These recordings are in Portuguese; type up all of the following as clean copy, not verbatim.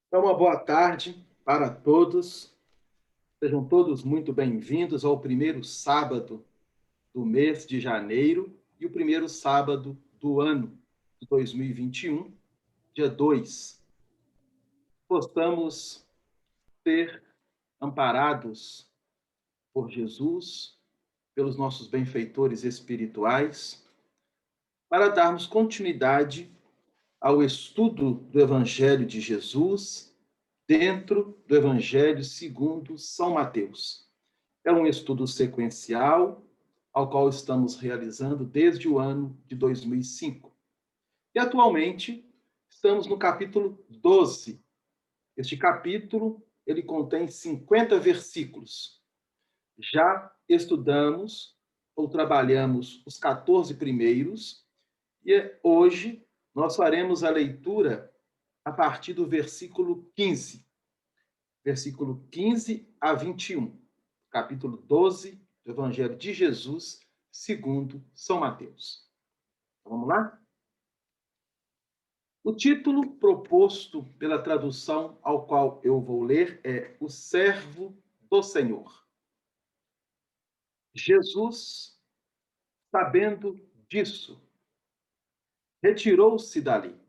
Então, uma boa tarde para todos. Sejam todos muito bem-vindos ao primeiro sábado do mês de janeiro e o primeiro sábado do ano de 2021, dia 2. Possamos ser amparados por Jesus, pelos nossos benfeitores espirituais, para darmos continuidade ao estudo do Evangelho de Jesus dentro do Evangelho segundo São Mateus. É um estudo sequencial ao qual estamos realizando desde o ano de 2005. E atualmente estamos no capítulo 12. Este capítulo, ele contém 50 versículos. Já estudamos ou trabalhamos os 14 primeiros e hoje nós faremos a leitura a partir do versículo 15 a 21, capítulo 12 do Evangelho de Jesus, segundo São Mateus. Então, vamos lá? O título proposto pela tradução ao qual eu vou ler é O Servo do Senhor. Jesus, sabendo disso, retirou-se dali.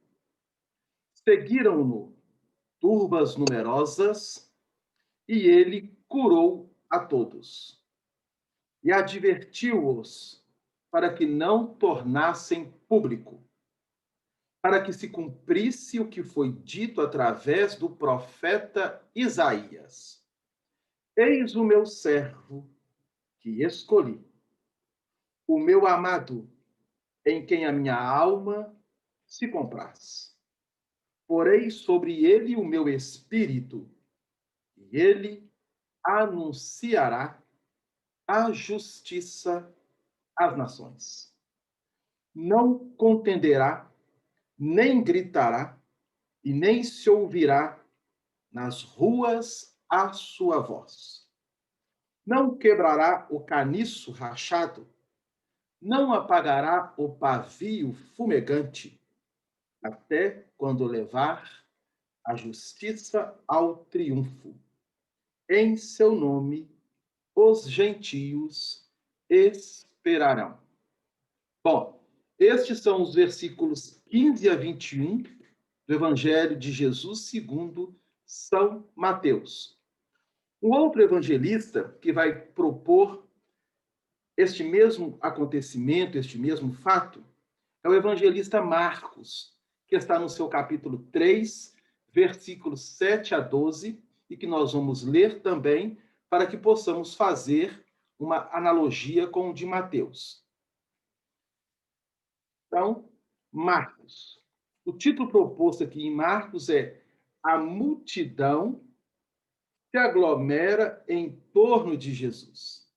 Seguiram-no turbas numerosas e ele curou a todos. E advertiu-os para que não tornassem público, para que se cumprisse o que foi dito através do profeta Isaías. Eis o meu servo que escolhi, o meu amado, em quem a minha alma se compraz. Porei sobre ele o meu espírito, e ele anunciará a justiça às nações. Não contenderá, nem gritará, e nem se ouvirá nas ruas a sua voz. Não quebrará o caniço rachado, não apagará o pavio fumegante, até quando levar a justiça ao triunfo. Em seu nome, os gentios esperarão. Bom, estes são os versículos 15 a 21 do Evangelho de Jesus segundo São Mateus. Um outro evangelista que vai propor este mesmo acontecimento, este mesmo fato, é o evangelista Marcos, que está no seu capítulo 3, versículos 7 a 12, e que nós vamos ler também para que possamos fazer uma analogia com o de Mateus. Então, Marcos. O título proposto aqui em Marcos é A Multidão se aglomera em torno de Jesus.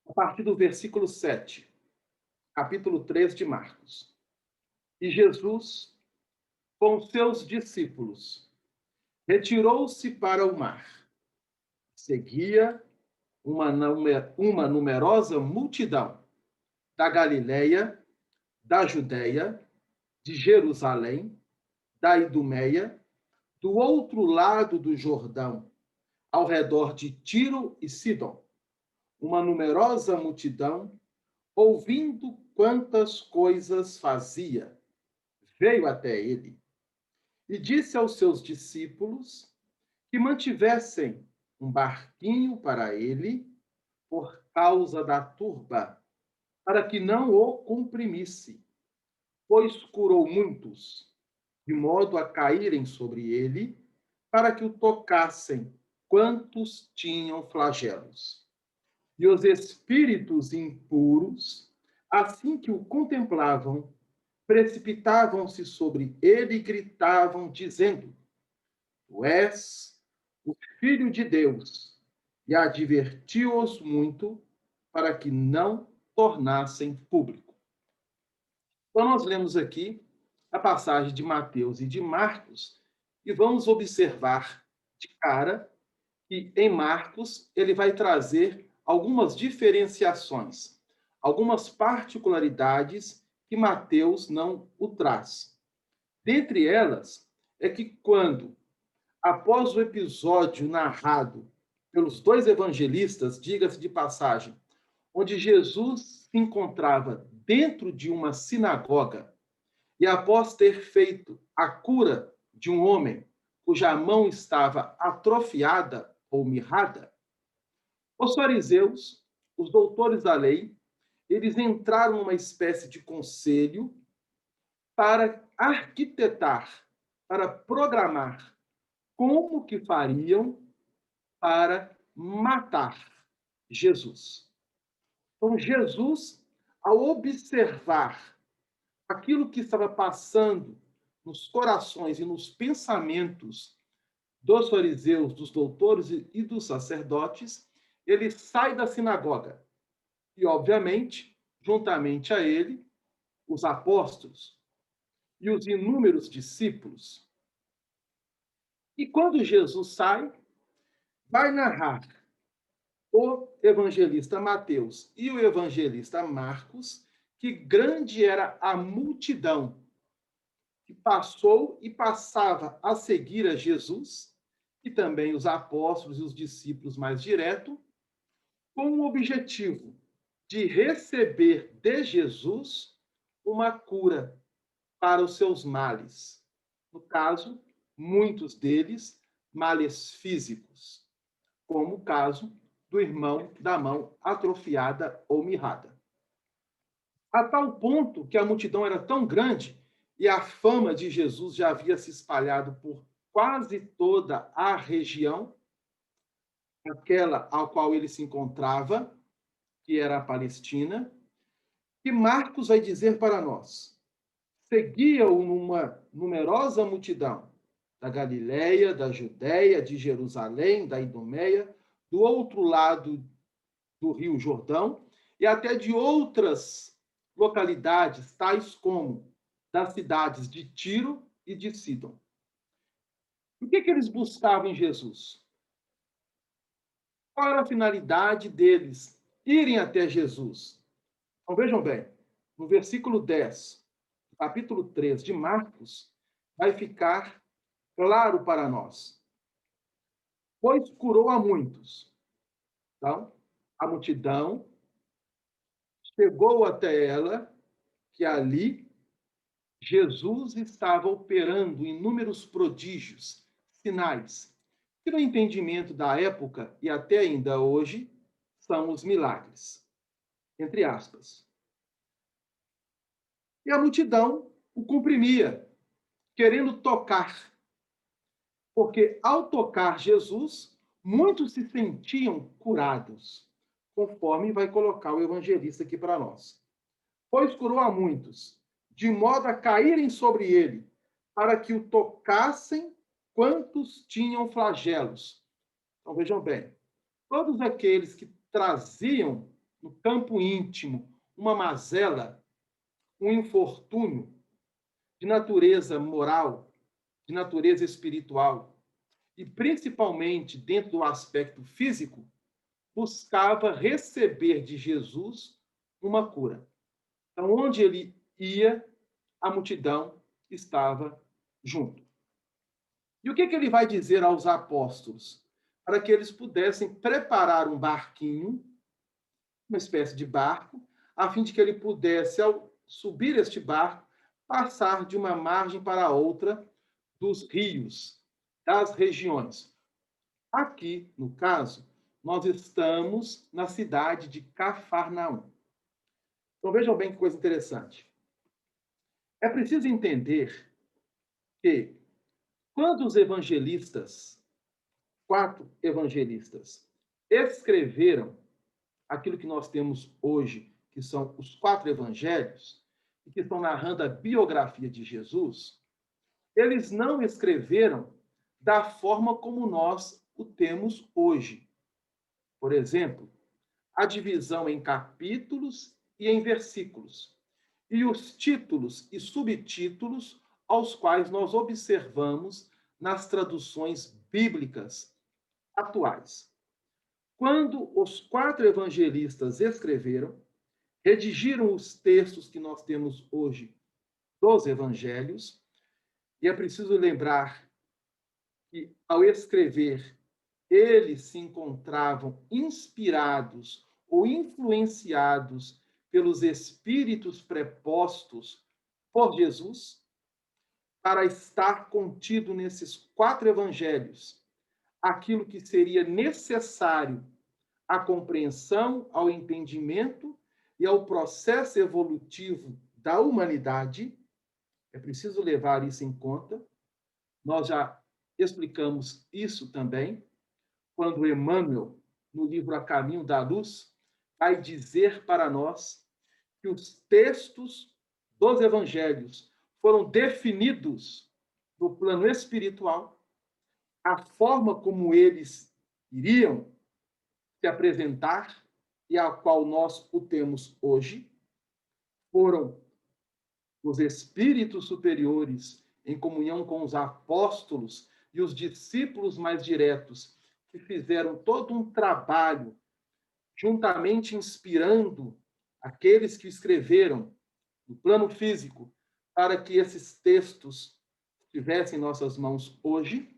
A partir do versículo 7, capítulo 3 de Marcos. E Jesus, com seus discípulos, retirou-se para o mar. Seguia uma numerosa multidão da Galileia, da Judéia, de Jerusalém, da Idumeia, do outro lado do Jordão, ao redor de Tiro e Sidom. Uma numerosa multidão, ouvindo quantas coisas fazia, veio até ele e disse aos seus discípulos que mantivessem um barquinho para ele por causa da turba, para que não o comprimisse, pois curou muitos, de modo a caírem sobre ele, para que o tocassem quantos tinham flagelos. E os espíritos impuros, assim que o contemplavam, precipitavam-se sobre ele e gritavam, dizendo: Tu és o Filho de Deus. E advertiu-os muito para que não tornassem público. Então, nós lemos aqui a passagem de Mateus e de Marcos e vamos observar de cara que em Marcos ele vai trazer algumas diferenciações, algumas particularidades que Mateus não o traz. Dentre elas, é que quando, após o episódio narrado pelos dois evangelistas, diga-se de passagem, onde Jesus se encontrava dentro de uma sinagoga e após ter feito a cura de um homem cuja mão estava atrofiada ou mirrada, os fariseus, os doutores da lei, eles entraram numa espécie de conselho para arquitetar, para programar como que fariam para matar Jesus. Então, Jesus, ao observar aquilo que estava passando nos corações e nos pensamentos dos fariseus, dos doutores e dos sacerdotes, ele sai da sinagoga. E, obviamente, juntamente a ele, os apóstolos e os inúmeros discípulos. E quando Jesus sai, vai narrar o evangelista Mateus e o evangelista Marcos que grande era a multidão que passou e passava a seguir a Jesus, e também os apóstolos e os discípulos mais direto, com o objetivo de receber de Jesus uma cura para os seus males. No caso, muitos deles males físicos, como o caso do irmão da mão atrofiada ou mirrada. A tal ponto que a multidão era tão grande e a fama de Jesus já havia se espalhado por quase toda a região, aquela ao qual ele se encontrava, que era a Palestina, que Marcos vai dizer para nós: seguia-o uma numerosa multidão da Galileia, da Judéia, de Jerusalém, da Idumeia, do outro lado do Rio Jordão e até de outras localidades, tais como das cidades de Tiro e de Sidom. O que eles buscavam em Jesus? Qual era a finalidade deles irem até Jesus? Então vejam bem, no versículo 10, capítulo 3 de Marcos, vai ficar claro para nós. Pois curou a muitos. Então, a multidão chegou até ela, que ali Jesus estava operando inúmeros prodígios, sinais, que no entendimento da época e até ainda hoje são os milagres, entre aspas. E a multidão o comprimia, querendo tocar, porque ao tocar Jesus, muitos se sentiam curados, conforme vai colocar o evangelista aqui para nós. Pois curou a muitos, de modo a caírem sobre ele, para que o tocassem quantos tinham flagelos. Então vejam bem, todos aqueles que traziam no campo íntimo uma mazela, um infortúnio de natureza moral, de natureza espiritual, e principalmente dentro do aspecto físico, buscava receber de Jesus uma cura. Então, onde ele ia, a multidão estava junto. E o que ele vai dizer aos apóstolos? Para que eles pudessem preparar um barquinho, uma espécie de barco, a fim de que ele pudesse, ao subir este barco, passar de uma margem para a outra dos rios, das regiões. Aqui, no caso, nós estamos na cidade de Cafarnaum. Então vejam bem que coisa interessante. É preciso entender que quando os evangelistas, 4 evangelistas, escreveram aquilo que nós temos hoje, que são os 4 evangelhos, e que estão narrando a biografia de Jesus, eles não escreveram da forma como nós o temos hoje. Por exemplo, a divisão em capítulos e em versículos, e os títulos e subtítulos aos quais nós observamos nas traduções bíblicas atuais. Quando os 4 evangelistas escreveram, redigiram os textos que nós temos hoje dos evangelhos, E é preciso lembrar que, ao escrever, eles se encontravam inspirados ou influenciados pelos espíritos prepostos por Jesus para estar contido nesses 4 evangelhos aquilo que seria necessário à compreensão, ao entendimento e ao processo evolutivo da humanidade. É preciso levar isso em conta. Nós já explicamos isso também, quando Emmanuel, no livro A Caminho da Luz, vai dizer para nós que os textos dos evangelhos foram definidos no plano espiritual, a forma como eles iriam se apresentar e a qual nós o temos hoje, foram os espíritos superiores em comunhão com os apóstolos e os discípulos mais diretos que fizeram todo um trabalho juntamente inspirando aqueles que escreveram no plano físico para que esses textos estivessem em nossas mãos hoje.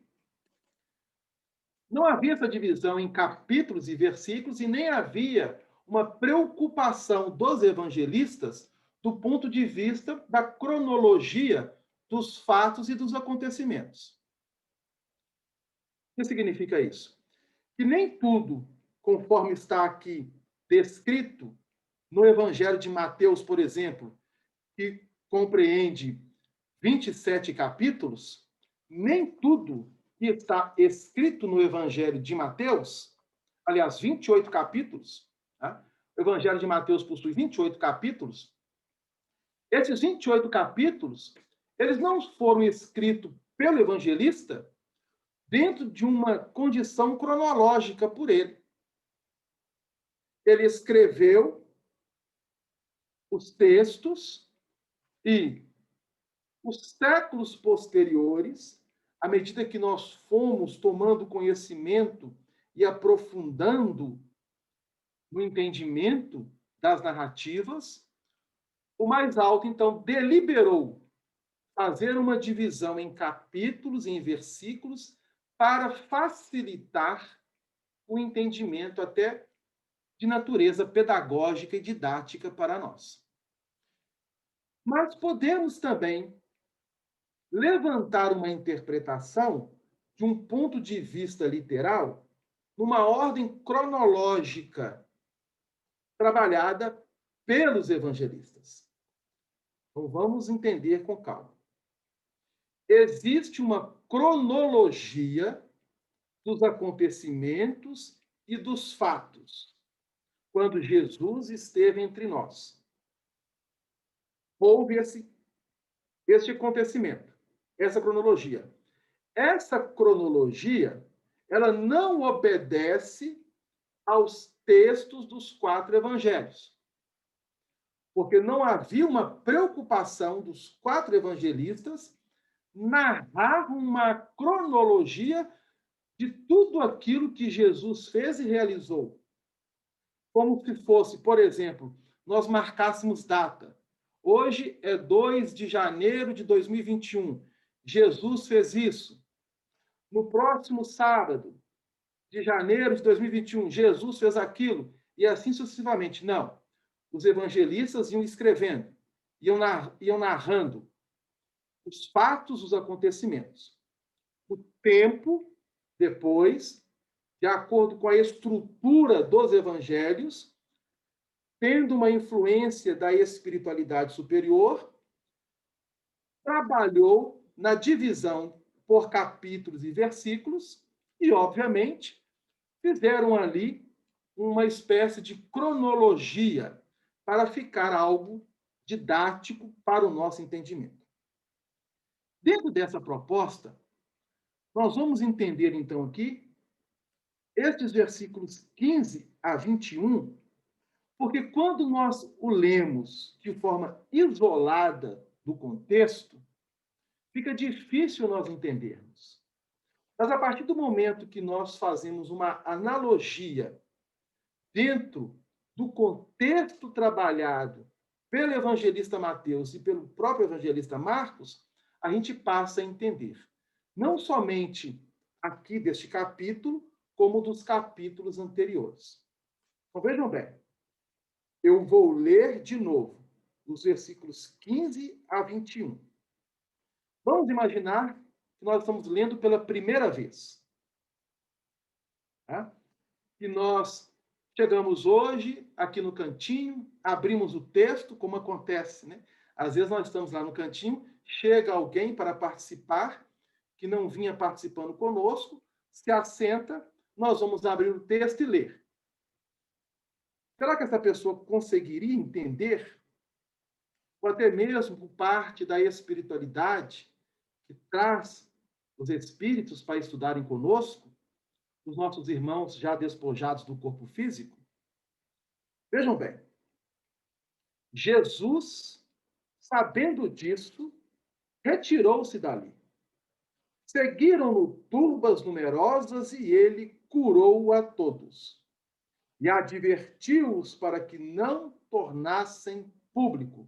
Não havia essa divisão em capítulos e versículos e nem havia uma preocupação dos evangelistas do ponto de vista da cronologia dos fatos e dos acontecimentos. O que significa isso? Que nem tudo, conforme está aqui descrito no Evangelho de Mateus, por exemplo, que compreende 27 capítulos, nem tudo que está escrito no Evangelho de Mateus, aliás, 28 capítulos, tá? O Evangelho de Mateus possui 28 capítulos. Esses 28 capítulos, eles não foram escritos pelo evangelista dentro de uma condição cronológica por ele. Ele escreveu os textos e os séculos posteriores, à medida que nós fomos tomando conhecimento e aprofundando no entendimento das narrativas, o mais alto, então, deliberou fazer uma divisão em capítulos, em versículos, para facilitar o entendimento até de natureza pedagógica e didática para nós. Mas podemos também levantar uma interpretação de um ponto de vista literal numa ordem cronológica trabalhada pelos evangelistas. Então vamos entender com calma. Existe uma cronologia dos acontecimentos e dos fatos quando Jesus esteve entre nós. Houve este acontecimento, essa cronologia. Essa cronologia, ela não obedece aos textos dos 4 evangelhos, porque não havia uma preocupação dos 4 evangelistas narrar uma cronologia de tudo aquilo que Jesus fez e realizou. Como se fosse, por exemplo, nós marcássemos data. Hoje é 2 de janeiro de 2021. Jesus fez isso. No próximo sábado de janeiro de 2021, Jesus fez aquilo. E assim sucessivamente. Não. Os evangelistas iam escrevendo, iam narrando os fatos, os acontecimentos. O tempo, depois, de acordo com a estrutura dos evangelhos, tendo uma influência da espiritualidade superior, trabalhou na divisão por capítulos e versículos e, obviamente, fizeram ali uma espécie de cronologia para ficar algo didático para o nosso entendimento. Dentro dessa proposta, nós vamos entender, então, aqui, estes versículos 15 a 21, porque quando nós o lemos de forma isolada do contexto, fica difícil nós entendermos. Mas a partir do momento que nós fazemos uma analogia dentro do contexto trabalhado pelo evangelista Mateus e pelo próprio evangelista Marcos, a gente passa a entender. Não somente aqui deste capítulo, como dos capítulos anteriores. Então, vejam bem, eu vou ler de novo, dos versículos 15 a 21. Vamos imaginar que nós estamos lendo pela primeira vez. Tá? E nós chegamos hoje aqui no cantinho, abrimos o texto, como acontece, né? Às vezes nós estamos lá no cantinho, chega alguém para participar, que não vinha participando conosco, se assenta, nós vamos abrir o texto e ler. Será que essa pessoa conseguiria entender, ou até mesmo por parte da espiritualidade, que traz os espíritos para estudarem conosco, os nossos irmãos já despojados do corpo físico? Vejam bem, Jesus, sabendo disso, retirou-se dali. Seguiram-no turbas numerosas e ele curou a todos. E advertiu-os para que não tornassem público.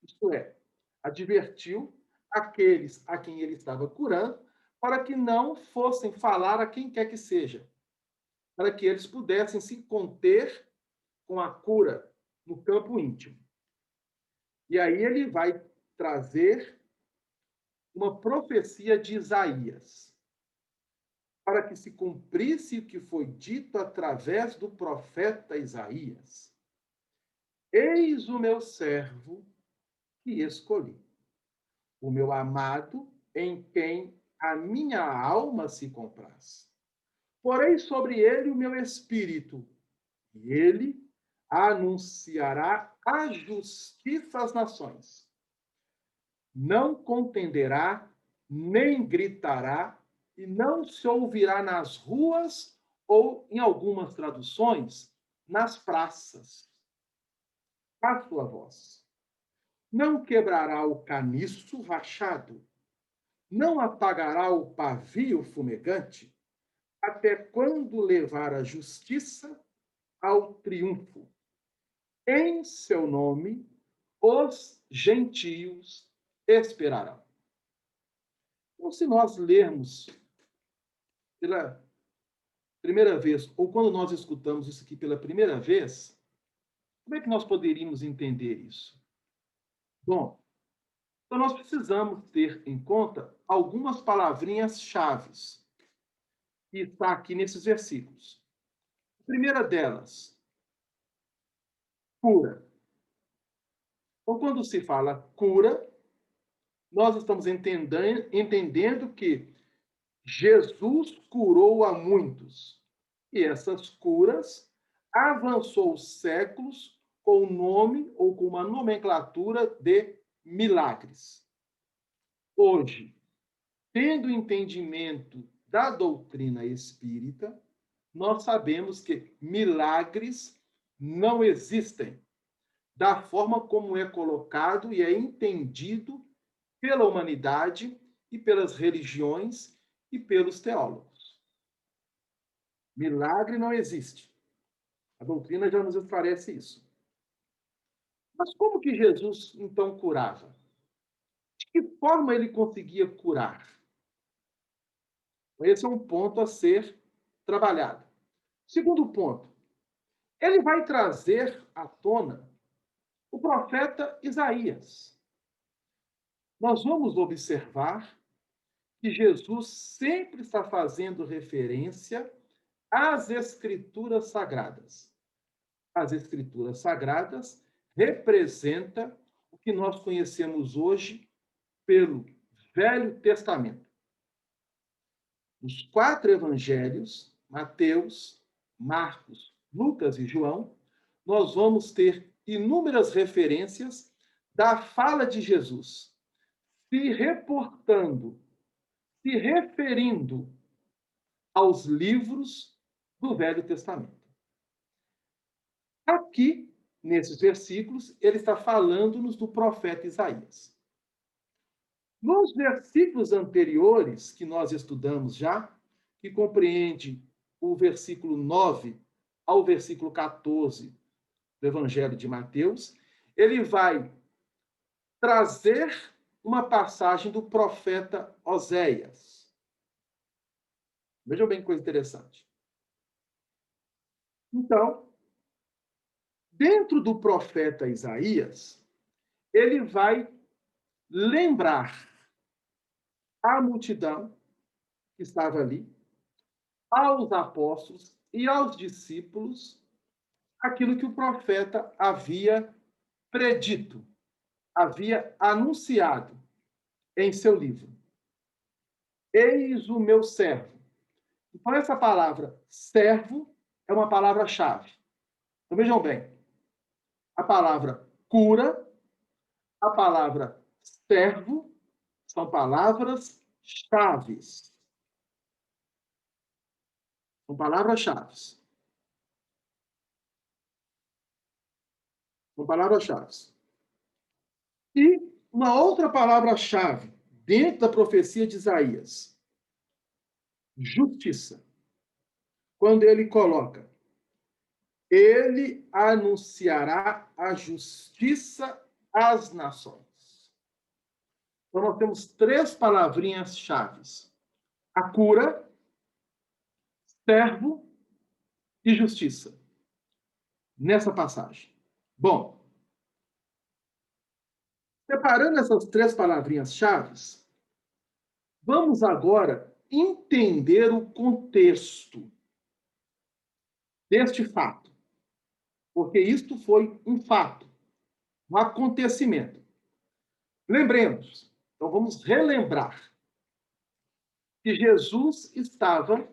Isto é, advertiu aqueles a quem ele estava curando para que não fossem falar a quem quer que seja, para que eles pudessem se conter com a cura no campo íntimo. E aí ele vai trazer uma profecia de Isaías, para que se cumprisse o que foi dito através do profeta Isaías. Eis o meu servo que escolhi, o meu amado em quem a minha alma se compraz. Porei sobre ele o meu espírito, e ele anunciará a justiça às nações. Não contenderá, nem gritará, e não se ouvirá nas ruas, ou, em algumas traduções, nas praças, a sua voz. Não quebrará o caniço rachado, não apagará o pavio fumegante, até quando levar a justiça ao triunfo. Em seu nome, os gentios esperarão. Então, se nós lermos pela primeira vez, ou quando nós escutamos isso aqui pela primeira vez, como é que nós poderíamos entender isso? Bom, então nós precisamos ter em conta algumas palavrinhas-chave que está aqui nesses versículos. A primeira delas, cura. Então, quando se fala cura, nós estamos entendendo que Jesus curou a muitos. E essas curas avançou séculos com o nome ou com uma nomenclatura de milagres. Hoje, tendo entendimento da doutrina espírita, nós sabemos que milagres não existem da forma como é colocado e é entendido pela humanidade e pelas religiões e pelos teólogos. Milagre não existe. A doutrina já nos esclarece isso. Mas como que Jesus, então, curava? De que forma ele conseguia curar? Esse é um ponto a ser trabalhado. Segundo ponto, ele vai trazer à tona o profeta Isaías. Nós vamos observar que Jesus sempre está fazendo referência às Escrituras Sagradas. As Escrituras Sagradas representam o que nós conhecemos hoje pelo Velho Testamento. Os 4 evangelhos, Mateus, Marcos, Lucas e João, nós vamos ter inúmeras referências da fala de Jesus, se reportando, se referindo aos livros do Velho Testamento. Aqui, nesses versículos, ele está falando-nos do profeta Isaías. Nos versículos anteriores, que nós estudamos já, que compreende o versículo 9 ao versículo 14 do Evangelho de Mateus, ele vai trazer uma passagem do profeta Oséias. Vejam bem que coisa interessante. Então, dentro do profeta Isaías, ele vai lembrar a multidão que estava ali, aos apóstolos e aos discípulos, aquilo que o profeta havia predito, havia anunciado em seu livro. Eis o meu servo. Então, essa palavra servo é uma palavra-chave. Então, vejam bem, a palavra cura, a palavra servo, são palavras-chaves. São palavras-chaves. São palavras-chaves. E uma outra palavra-chave dentro da profecia de Isaías, justiça. Quando ele coloca, ele anunciará a justiça às nações. Então, nós temos três palavrinhas-chaves: a cura, servo e justiça, nessa passagem. Bom, separando essas três palavrinhas-chaves, vamos agora entender o contexto deste fato, porque isto foi um fato, um acontecimento. Lembremos, então vamos relembrar que Jesus estava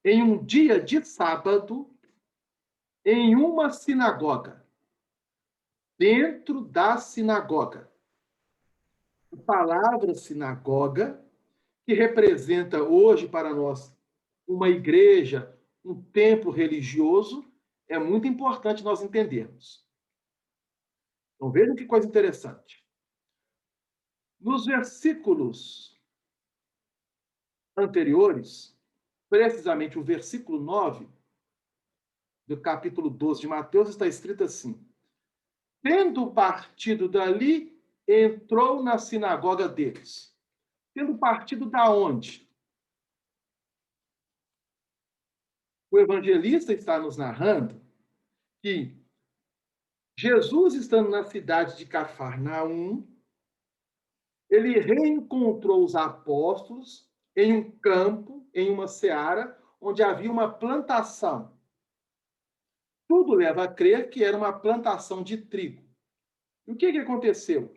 em um dia de sábado em uma sinagoga, dentro da sinagoga. A palavra sinagoga, que representa hoje para nós uma igreja, um templo religioso, é muito importante nós entendermos. Então vejam que coisa interessante. Nos versículos anteriores, precisamente o versículo 9 do capítulo 12 de Mateus, está escrito assim: tendo partido dali, entrou na sinagoga deles. Tendo partido da onde? O evangelista está nos narrando que Jesus, estando na cidade de Cafarnaum, ele reencontrou os apóstolos em um campo, em uma seara, onde havia uma plantação. Tudo leva a crer que era uma plantação de trigo. E o que aconteceu?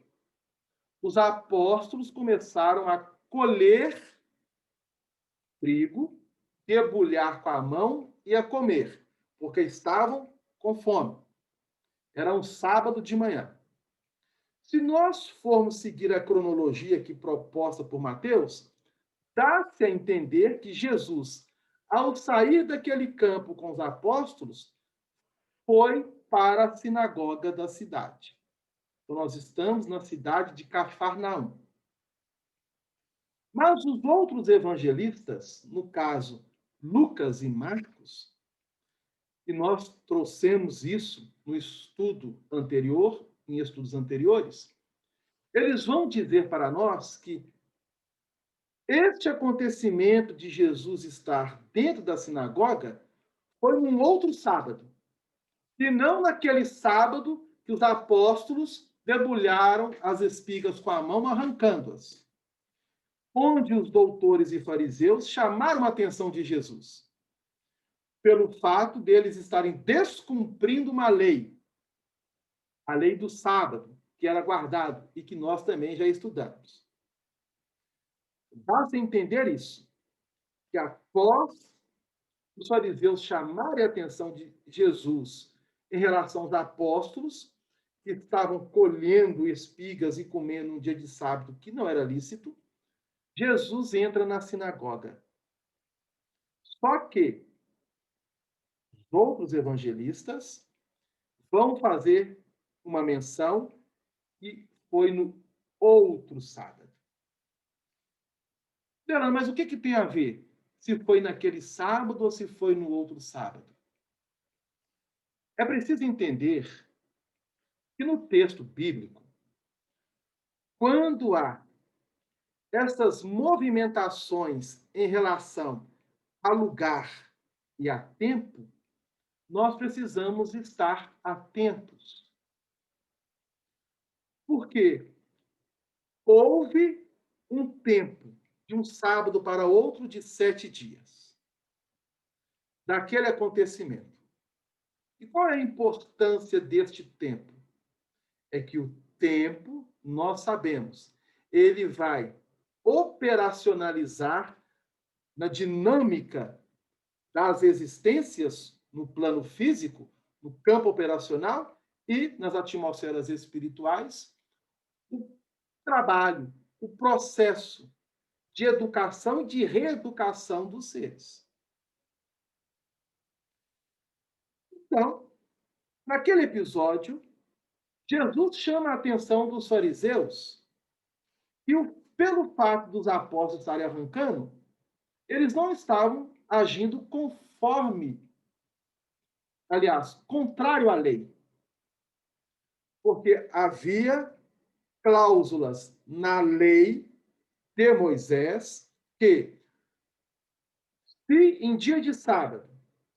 Os apóstolos começaram a colher trigo, debulhar com a mão e a comer, porque estavam com fome. Era um sábado de manhã. Se nós formos seguir a cronologia aqui proposta por Mateus, dá-se a entender que Jesus, ao sair daquele campo com os apóstolos, foi para a sinagoga da cidade. Então, nós estamos na cidade de Cafarnaum. Mas os outros evangelistas, no caso Lucas e Marcos, e nós trouxemos isso no estudo anterior, em estudos anteriores, eles vão dizer para nós que este acontecimento de Jesus estar dentro da sinagoga foi num outro sábado, e não naquele sábado que os apóstolos debulharam as espigas com a mão, arrancando-as, onde os doutores e fariseus chamaram a atenção de Jesus pelo fato deles estarem descumprindo uma lei, a lei do sábado, que era guardado e que nós também já estudamos. Basta entender isso, que após os fariseus chamarem a atenção de Jesus em relação aos apóstolos, que estavam colhendo espigas e comendo um dia de sábado que não era lícito, Jesus entra na sinagoga. Só que os outros evangelistas vão fazer uma menção que foi no outro sábado. Mas o que tem a ver? Se foi naquele sábado ou se foi no outro sábado? É preciso entender que no texto bíblico, quando há essas movimentações em relação a lugar e a tempo, nós precisamos estar atentos. Porque houve um tempo, de um sábado para outro, de 7 dias, daquele acontecimento. E qual é a importância deste tempo? É que o tempo, nós sabemos, ele vai operacionalizar na dinâmica das existências no plano físico, no campo operacional e nas atmosferas espirituais, o trabalho, o processo de educação e de reeducação dos seres. Então, naquele episódio, Jesus chama a atenção dos fariseus e, pelo fato dos apóstolos estarem arrancando, eles não estavam agindo conforme, aliás, contrário à lei, porque havia cláusulas na lei de Moisés que, se em dia de sábado,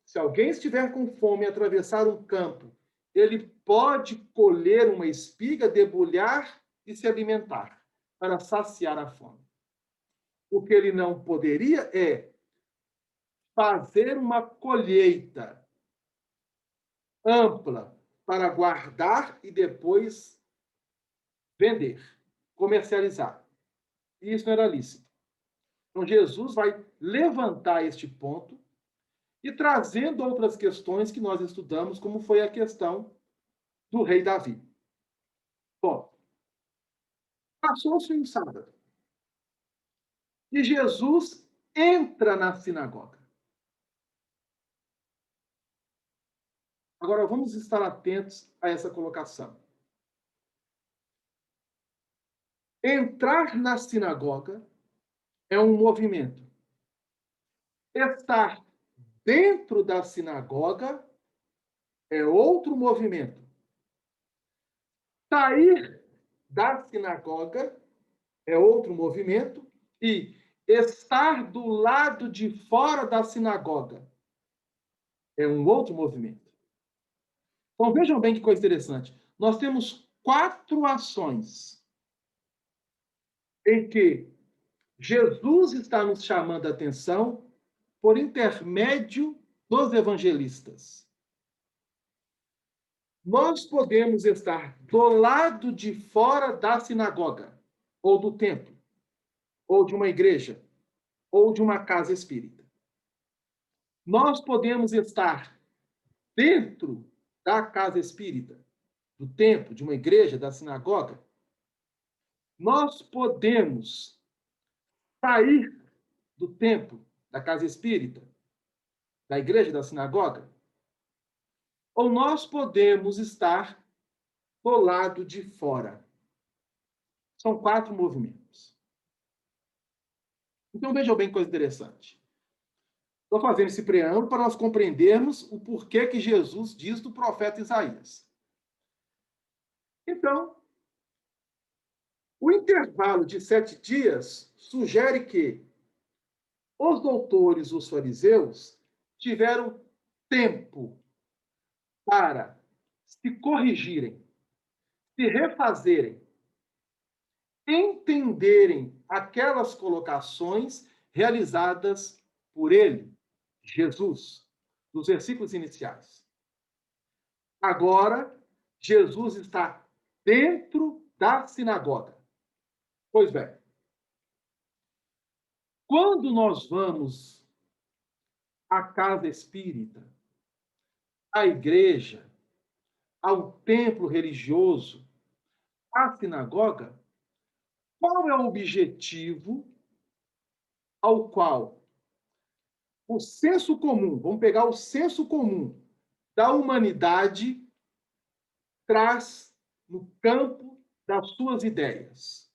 se alguém estiver com fome e atravessar um campo, ele pode colher uma espiga, debulhar e se alimentar, para saciar a fome. O que ele não poderia é fazer uma colheita ampla para guardar e depois vender, comercializar. E isso não era lícito. Então, Jesus vai levantar este ponto e trazendo outras questões que nós estudamos, como foi a questão do rei Davi. Bom, passou-se um sábado e Jesus entra na sinagoga. Agora, vamos estar atentos a essa colocação. Entrar na sinagoga é um movimento. Estar dentro da sinagoga é outro movimento. Sair da sinagoga é outro movimento. E estar do lado de fora da sinagoga é um outro movimento. Então, vejam bem que coisa interessante. Nós temos 4 ações em que Jesus está nos chamando a atenção por intermédio dos evangelistas. Nós podemos estar do lado de fora da sinagoga, ou do templo, ou de uma igreja, ou de uma casa espírita. Nós podemos estar dentro da casa espírita, do templo, de uma igreja, da sinagoga. Nós podemos sair do templo, da casa espírita, da igreja, da sinagoga, ou nós podemos estar do lado de fora. São 4 movimentos. Então, vejam bem que coisa interessante. Estou fazendo esse preâmbulo para nós compreendermos o porquê que Jesus diz do profeta Isaías. Então, o intervalo de 7 dias sugere que os doutores, os fariseus, tiveram tempo para se corrigirem, se refazerem, entenderem aquelas colocações realizadas por ele, Jesus, nos versículos iniciais. Agora, Jesus está dentro da sinagoga. Pois bem, quando nós vamos à casa espírita, à igreja, ao templo religioso, à sinagoga, qual é o objetivo ao qual o senso comum, vamos pegar o senso comum da humanidade, traz no campo das suas ideias?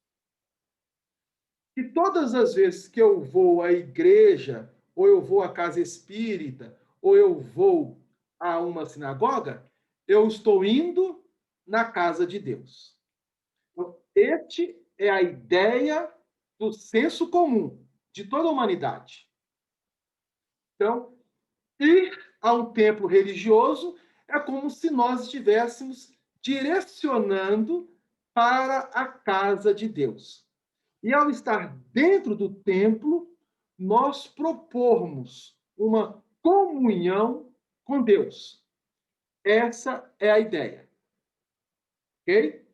E todas as vezes que eu vou à igreja, ou eu vou à casa espírita, ou eu vou a uma sinagoga, eu estou indo na casa de Deus. Então, este é a ideia do senso comum de toda a humanidade. Então, ir a um templo religioso é como se nós estivéssemos direcionando para a casa de Deus. E ao estar dentro do templo, nós propormos uma comunhão com Deus. Essa é a ideia. Ok?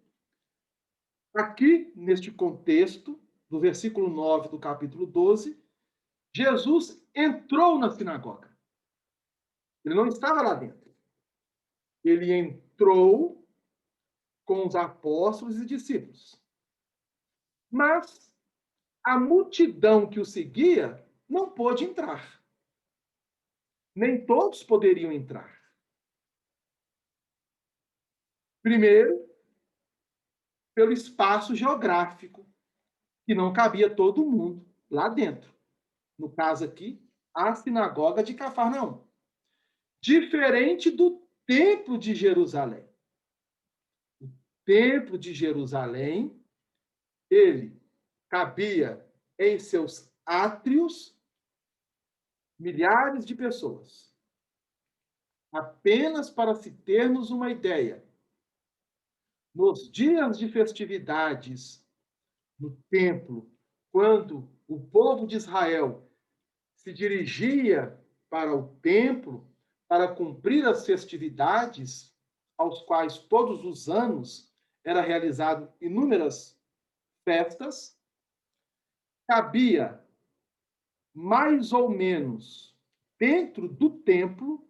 Aqui, neste contexto, do versículo 9 do capítulo 12, Jesus entrou na sinagoga. Ele não estava lá dentro. Ele entrou com os apóstolos e discípulos. Mas a multidão que o seguia não pôde entrar. Nem todos poderiam entrar. Primeiro, pelo espaço geográfico, que não cabia todo mundo lá dentro. No caso aqui, a sinagoga de Cafarnaum. Diferente do Templo de Jerusalém. O Templo de Jerusalém, ele cabia em seus átrios milhares de pessoas. Apenas para se termos uma ideia, nos dias de festividades no templo, quando o povo de Israel se dirigia para o templo para cumprir as festividades, aos quais todos os anos era realizado inúmeras festas, cabia mais ou menos dentro do templo,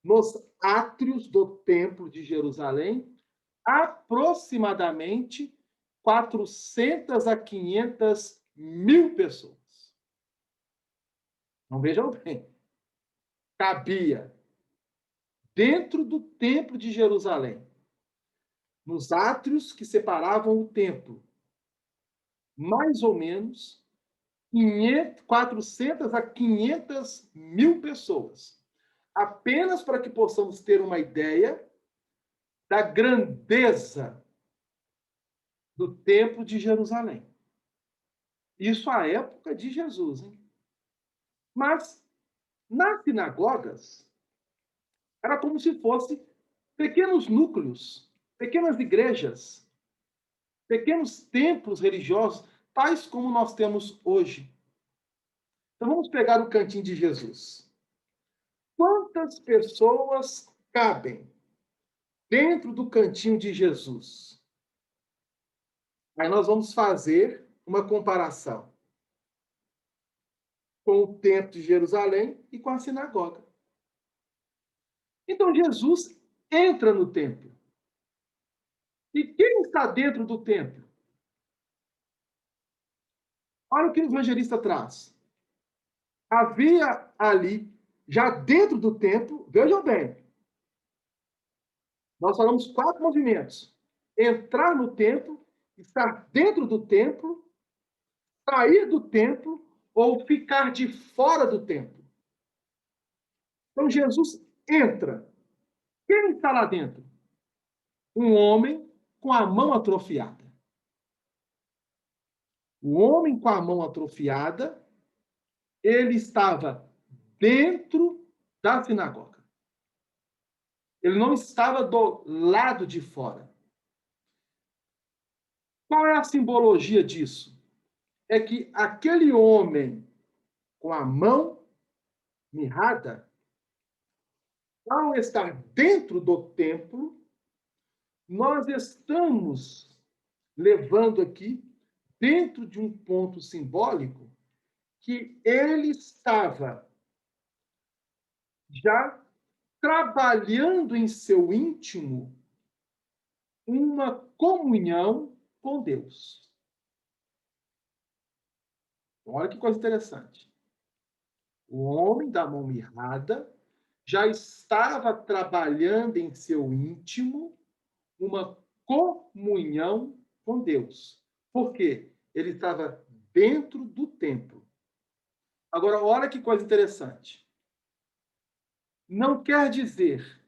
nos átrios do templo de Jerusalém, aproximadamente 400 a 500 mil pessoas. Então, vejam bem, cabia dentro do templo de Jerusalém, nos átrios que separavam o templo, mais ou menos 400 a 500 mil pessoas. Apenas para que possamos ter uma ideia da grandeza do templo de Jerusalém. Isso à época de Jesus, hein? Mas nas sinagogas era como se fossem pequenos núcleos, pequenas igrejas, pequenos templos religiosos, tais como nós temos hoje. Então vamos pegar o cantinho de Jesus. Quantas pessoas cabem dentro do cantinho de Jesus? Aí nós vamos fazer uma comparação com o templo de Jerusalém e com a sinagoga. Então Jesus entra no templo. E quem está dentro do templo? Olha o que o evangelista traz. Havia ali, já dentro do templo, vejam bem, nós falamos 4 movimentos. Entrar no templo, estar dentro do templo, sair do templo ou ficar de fora do templo. Então Jesus entra. Quem está lá dentro? Um homem com a mão atrofiada. O homem com a mão atrofiada, ele estava dentro da sinagoga. Ele não estava do lado de fora. Qual é a simbologia disso? É que aquele homem com a mão mirrada, ao estar dentro do templo, nós estamos levando aqui, dentro de um ponto simbólico, que ele estava já trabalhando em seu íntimo uma comunhão com Deus. Olha que coisa interessante. O homem da mão mirrada já estava trabalhando em seu íntimo uma comunhão com Deus. Por quê? Ele estava dentro do templo. Agora, olha que coisa interessante. Não quer dizer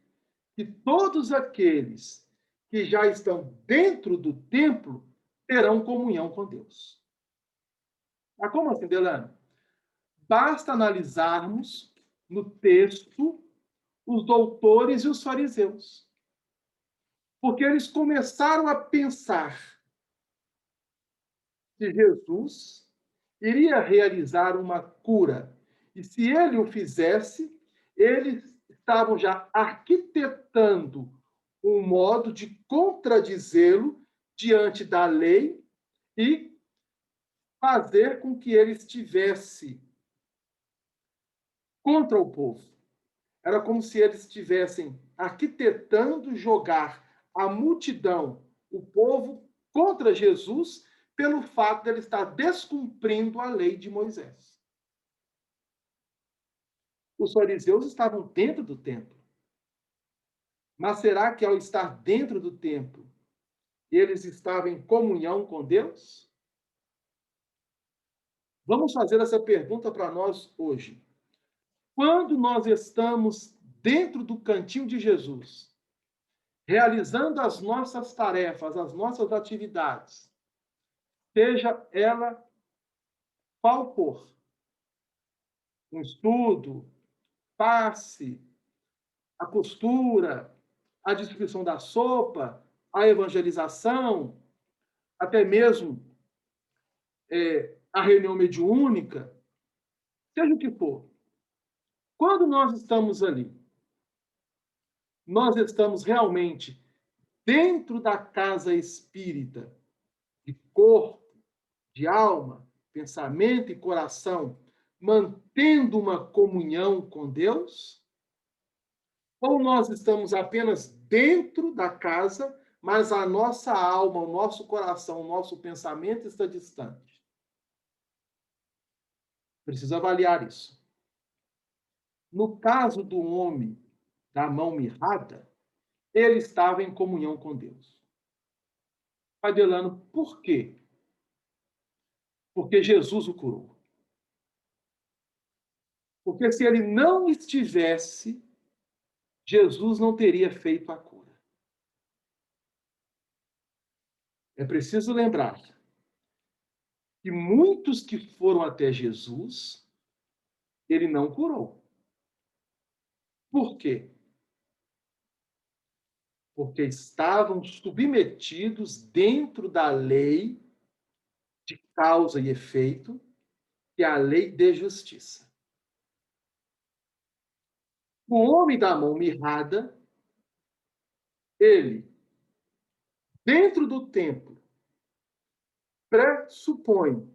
que todos aqueles que já estão dentro do templo terão comunhão com Deus. Ah, como assim, Delano? Basta analisarmos no texto os doutores e os fariseus. Porque eles começaram a pensar que Jesus iria realizar uma cura. E se ele o fizesse, eles estavam já arquitetando um modo de contradizê-lo diante da lei e fazer com que ele estivesse contra o povo. Era como se eles estivessem arquitetando jogar a multidão, o povo, contra Jesus, pelo fato de ele estar descumprindo a lei de Moisés. Os fariseus estavam dentro do templo. Mas será que ao estar dentro do templo, eles estavam em comunhão com Deus? Vamos fazer essa pergunta para nós hoje. Quando nós estamos dentro do cantinho de Jesus, realizando as nossas tarefas, as nossas atividades, seja ela qual for, um estudo, passe, a costura, a distribuição da sopa, a evangelização, até mesmo a reunião mediúnica, seja o que for. Quando nós estamos ali, nós estamos realmente dentro da casa espírita, de corpo, de alma, pensamento e coração, mantendo uma comunhão com Deus? Ou nós estamos apenas dentro da casa, mas a nossa alma, o nosso coração, o nosso pensamento está distante? Precisa avaliar isso. No caso do homem da mão mirrada, ele estava em comunhão com Deus. Pai Delano, por quê? Porque Jesus o curou. Porque se ele não estivesse, Jesus não teria feito a cura. É preciso lembrar que muitos que foram até Jesus, ele não curou. Por quê? Porque estavam submetidos dentro da lei de causa e efeito, que é a lei de justiça. O homem da mão mirrada, ele, dentro do templo, pressupõe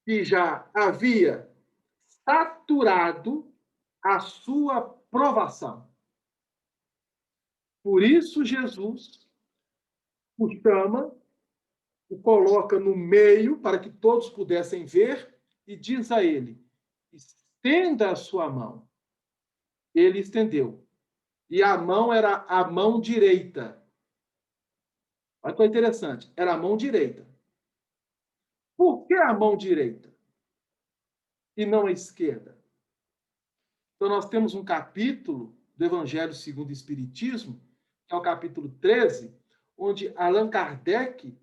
que já havia saturado a sua provação. Por isso, Jesus o chama, o coloca no meio para que todos pudessem ver e diz a ele: estenda a sua mão. Ele estendeu. E a mão era a mão direita. Olha que interessante, era a mão direita. Por que a mão direita e não a esquerda? Então, nós temos um capítulo do Evangelho segundo o Espiritismo, que é o capítulo 13, onde Allan Kardec,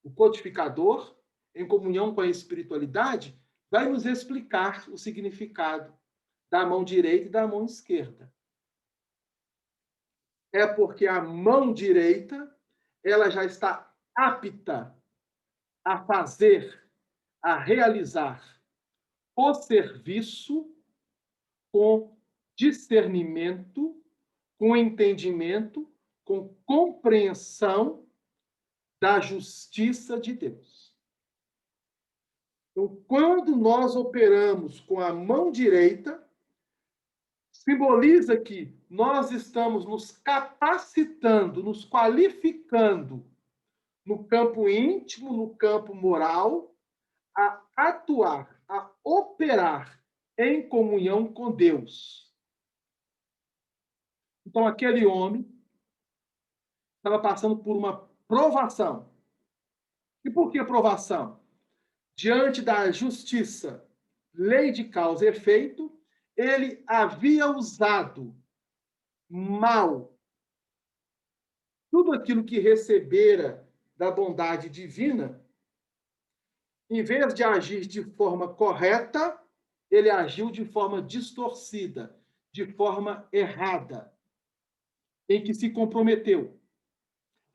o codificador, em comunhão com a espiritualidade, vai nos explicar o significado da mão direita e da mão esquerda. É porque a mão direita, ela já está apta a fazer, a realizar o serviço com discernimento, com entendimento, com compreensão da justiça de Deus. Então, quando nós operamos com a mão direita, simboliza que nós estamos nos capacitando, nos qualificando no campo íntimo, no campo moral, a atuar, a operar em comunhão com Deus. Então, aquele homem estava passando por uma provação. E por que provação? Diante da justiça, lei de causa e efeito, ele havia usado mal tudo aquilo que recebera da bondade divina Em vez de agir de forma correta, ele agiu de forma distorcida, de forma errada, em que se comprometeu.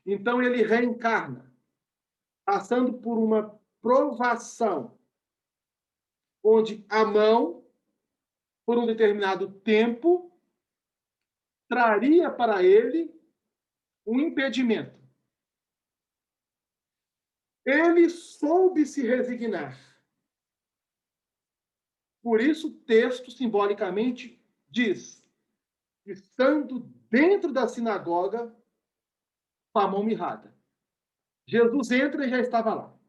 Então ele reencarna, passando por uma provação, onde a mão, por um determinado tempo, traria para ele um impedimento. Ele soube se resignar. Por isso, o texto, simbolicamente, diz: estando dentro da sinagoga, com a mão mirrada. Jesus entra e já estava lá.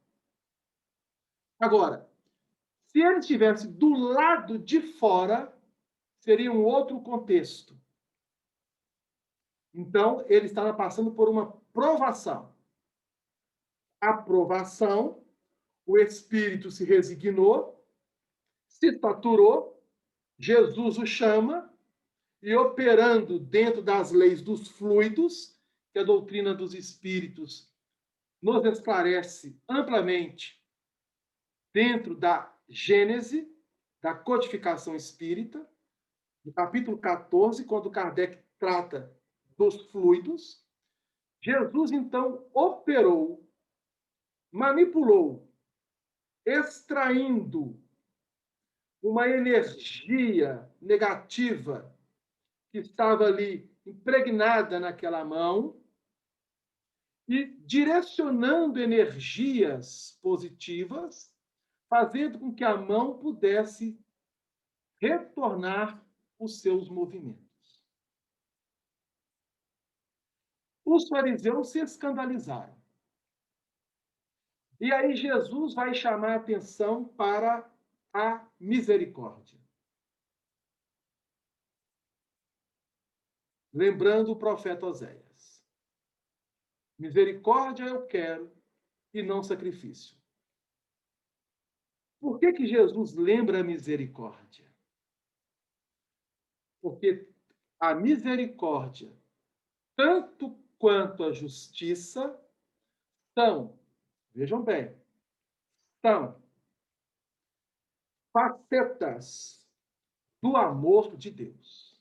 Agora, se ele estivesse do lado de fora, seria um outro contexto. Então, ele estava passando por uma provação. A provação, o espírito se resignou, se saturou, Jesus o chama e, operando dentro das leis dos fluidos, que a doutrina dos espíritos nos esclarece amplamente dentro da Gênese, da codificação espírita, no capítulo 14, quando Kardec trata dos fluidos, Jesus, então, operou, manipulou, extraindo uma energia negativa que estava ali impregnada naquela mão e direcionando energias positivas, fazendo com que a mão pudesse retornar os seus movimentos. Os fariseus se escandalizaram. E aí Jesus vai chamar a atenção para a misericórdia. Lembrando o profeta Oséias. Misericórdia eu quero e não sacrifício. Por que Jesus lembra a misericórdia? Porque a misericórdia, tanto quanto a justiça, são, vejam bem, são facetas do amor de Deus.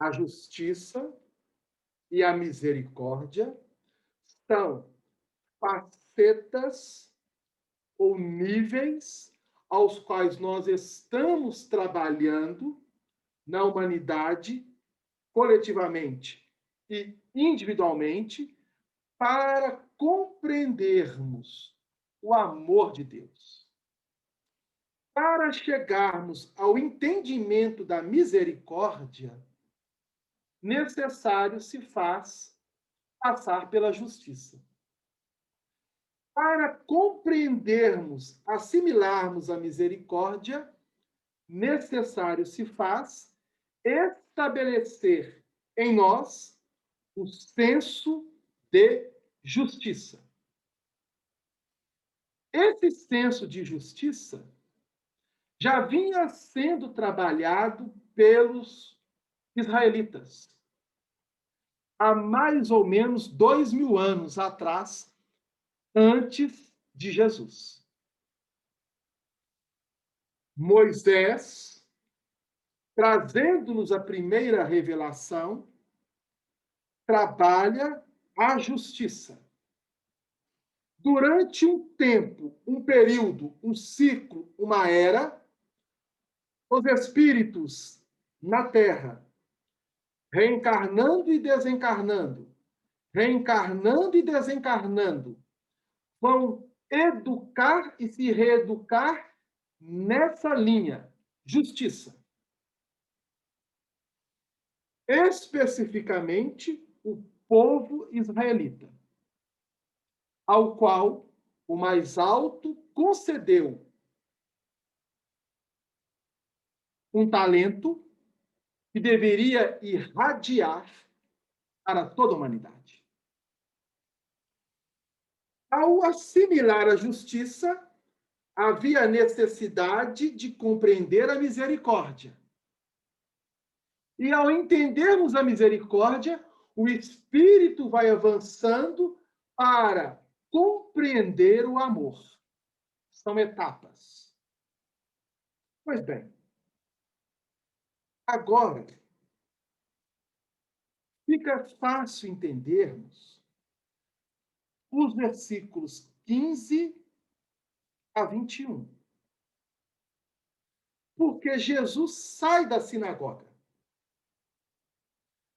A justiça e a misericórdia são facetas ou níveis aos quais nós estamos trabalhando na humanidade, coletivamente e individualmente, para compreendermos o amor de Deus. Para chegarmos ao entendimento da misericórdia, necessário se faz passar pela justiça. Para compreendermos, assimilarmos a misericórdia, necessário se faz estabelecer em nós o senso de justiça. Esse senso de justiça já vinha sendo trabalhado pelos israelitas há mais ou menos 2000 anos atrás, antes de Jesus. Moisés, trazendo-nos a primeira revelação, trabalha a justiça. Durante um tempo, um período, um ciclo, uma era, os espíritos na Terra, reencarnando e desencarnando, reencarnando e desencarnando, vão educar e se reeducar nessa linha, justiça. Especificamente, o povo israelita, ao qual o mais alto concedeu um talento que deveria irradiar para toda a humanidade. Ao assimilar a justiça, havia necessidade de compreender a misericórdia. E ao entendermos a misericórdia, o espírito vai avançando para compreender o amor. São etapas. Pois bem, agora fica fácil entendermos os versículos 15 a 21. Porque Jesus sai da sinagoga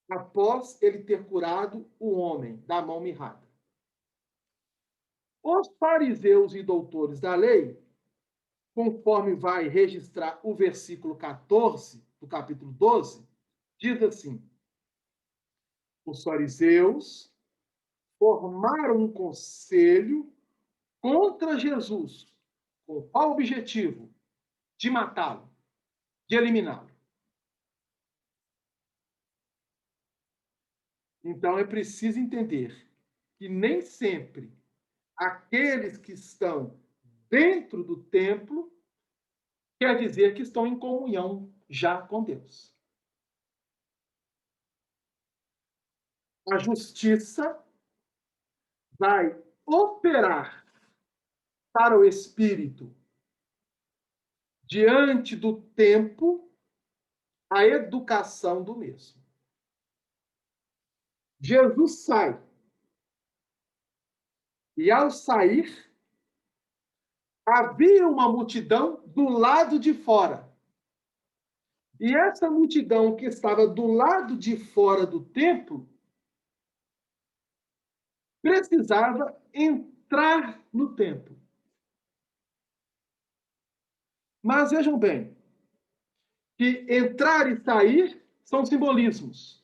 após ele ter curado o homem da mão mirrada. Os fariseus e doutores da lei, conforme vai registrar o versículo 14 do capítulo 12, diz assim: os fariseus formaram um conselho contra Jesus. Com qual objetivo? De matá-lo, de eliminá-lo. Então é preciso entender que nem sempre aqueles que estão dentro do templo quer dizer que estão em comunhão já com Deus. A justiça vai operar para o espírito diante do tempo a educação do mesmo. Jesus sai. E ao sair, havia uma multidão do lado de fora. E essa multidão que estava do lado de fora do templo precisava entrar no templo. Mas vejam bem, que entrar e sair são simbolismos.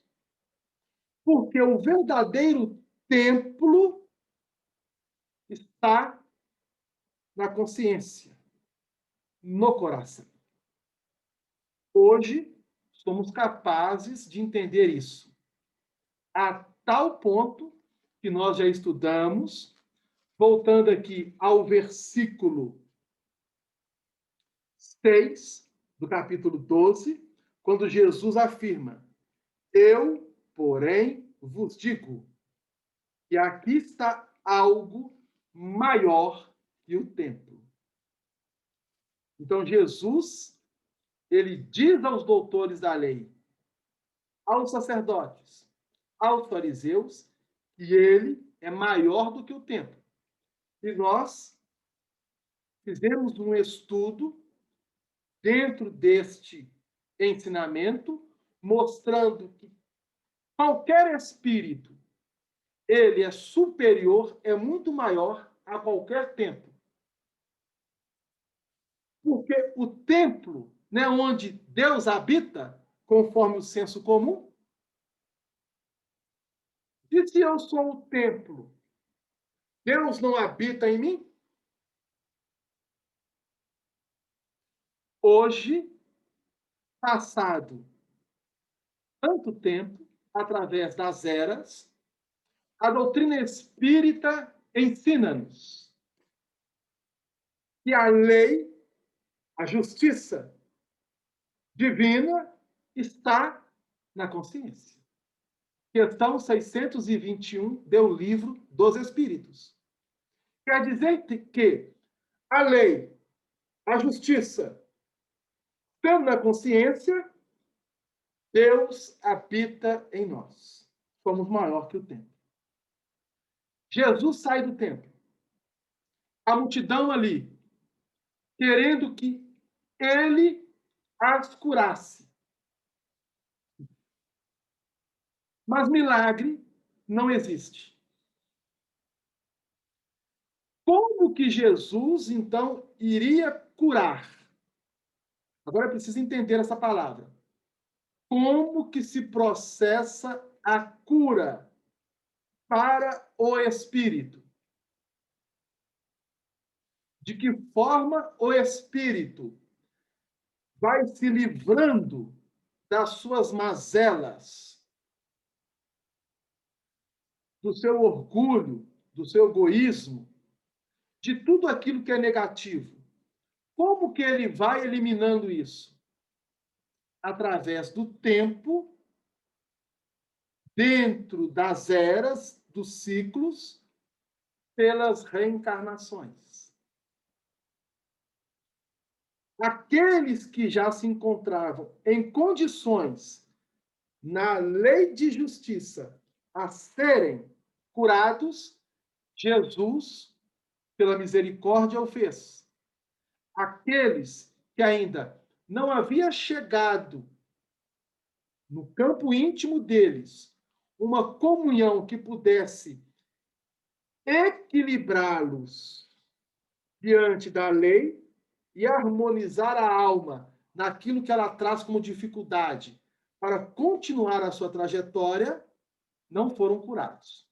Porque o verdadeiro templo está na consciência, no coração. Hoje, somos capazes de entender isso, a tal ponto que nós já estudamos, voltando aqui ao versículo 6 do capítulo 12, quando Jesus afirma: eu, porém, vos digo que aqui está algo maior que o templo. Então, Jesus, ele diz aos doutores da lei, aos sacerdotes, aos fariseus, que ele é maior do que o templo. E nós fizemos um estudo dentro deste ensinamento, mostrando que qualquer espírito, ele é superior, é muito maior a qualquer templo. Porque o templo, né, onde Deus habita, conforme o senso comum, e se eu sou o templo, Deus não habita em mim? Hoje, passado tanto tempo, através das eras, a doutrina espírita ensina-nos que a lei, a justiça divina está na consciência. Questão 621 do Livro dos Espíritos. Quer dizer que a lei, a justiça, estando na consciência, Deus habita em nós. Somos maior que o templo. Jesus sai do templo. A multidão ali, querendo que ele as curasse. Mas milagre não existe. Como que Jesus, então, iria curar? Agora é preciso entender essa palavra. Como que se processa a cura para o espírito? De que forma o espírito vai se livrando das suas mazelas, do seu orgulho, do seu egoísmo, de tudo aquilo que é negativo. Como que ele vai eliminando isso? Através do tempo, dentro das eras, dos ciclos, pelas reencarnações. Aqueles que já se encontravam em condições na lei de justiça a serem curados, Jesus, pela misericórdia, o fez. Aqueles que ainda não havia chegado no campo íntimo deles uma comunhão que pudesse equilibrá-los diante da lei e harmonizar a alma naquilo que ela traz como dificuldade para continuar a sua trajetória, não foram curados.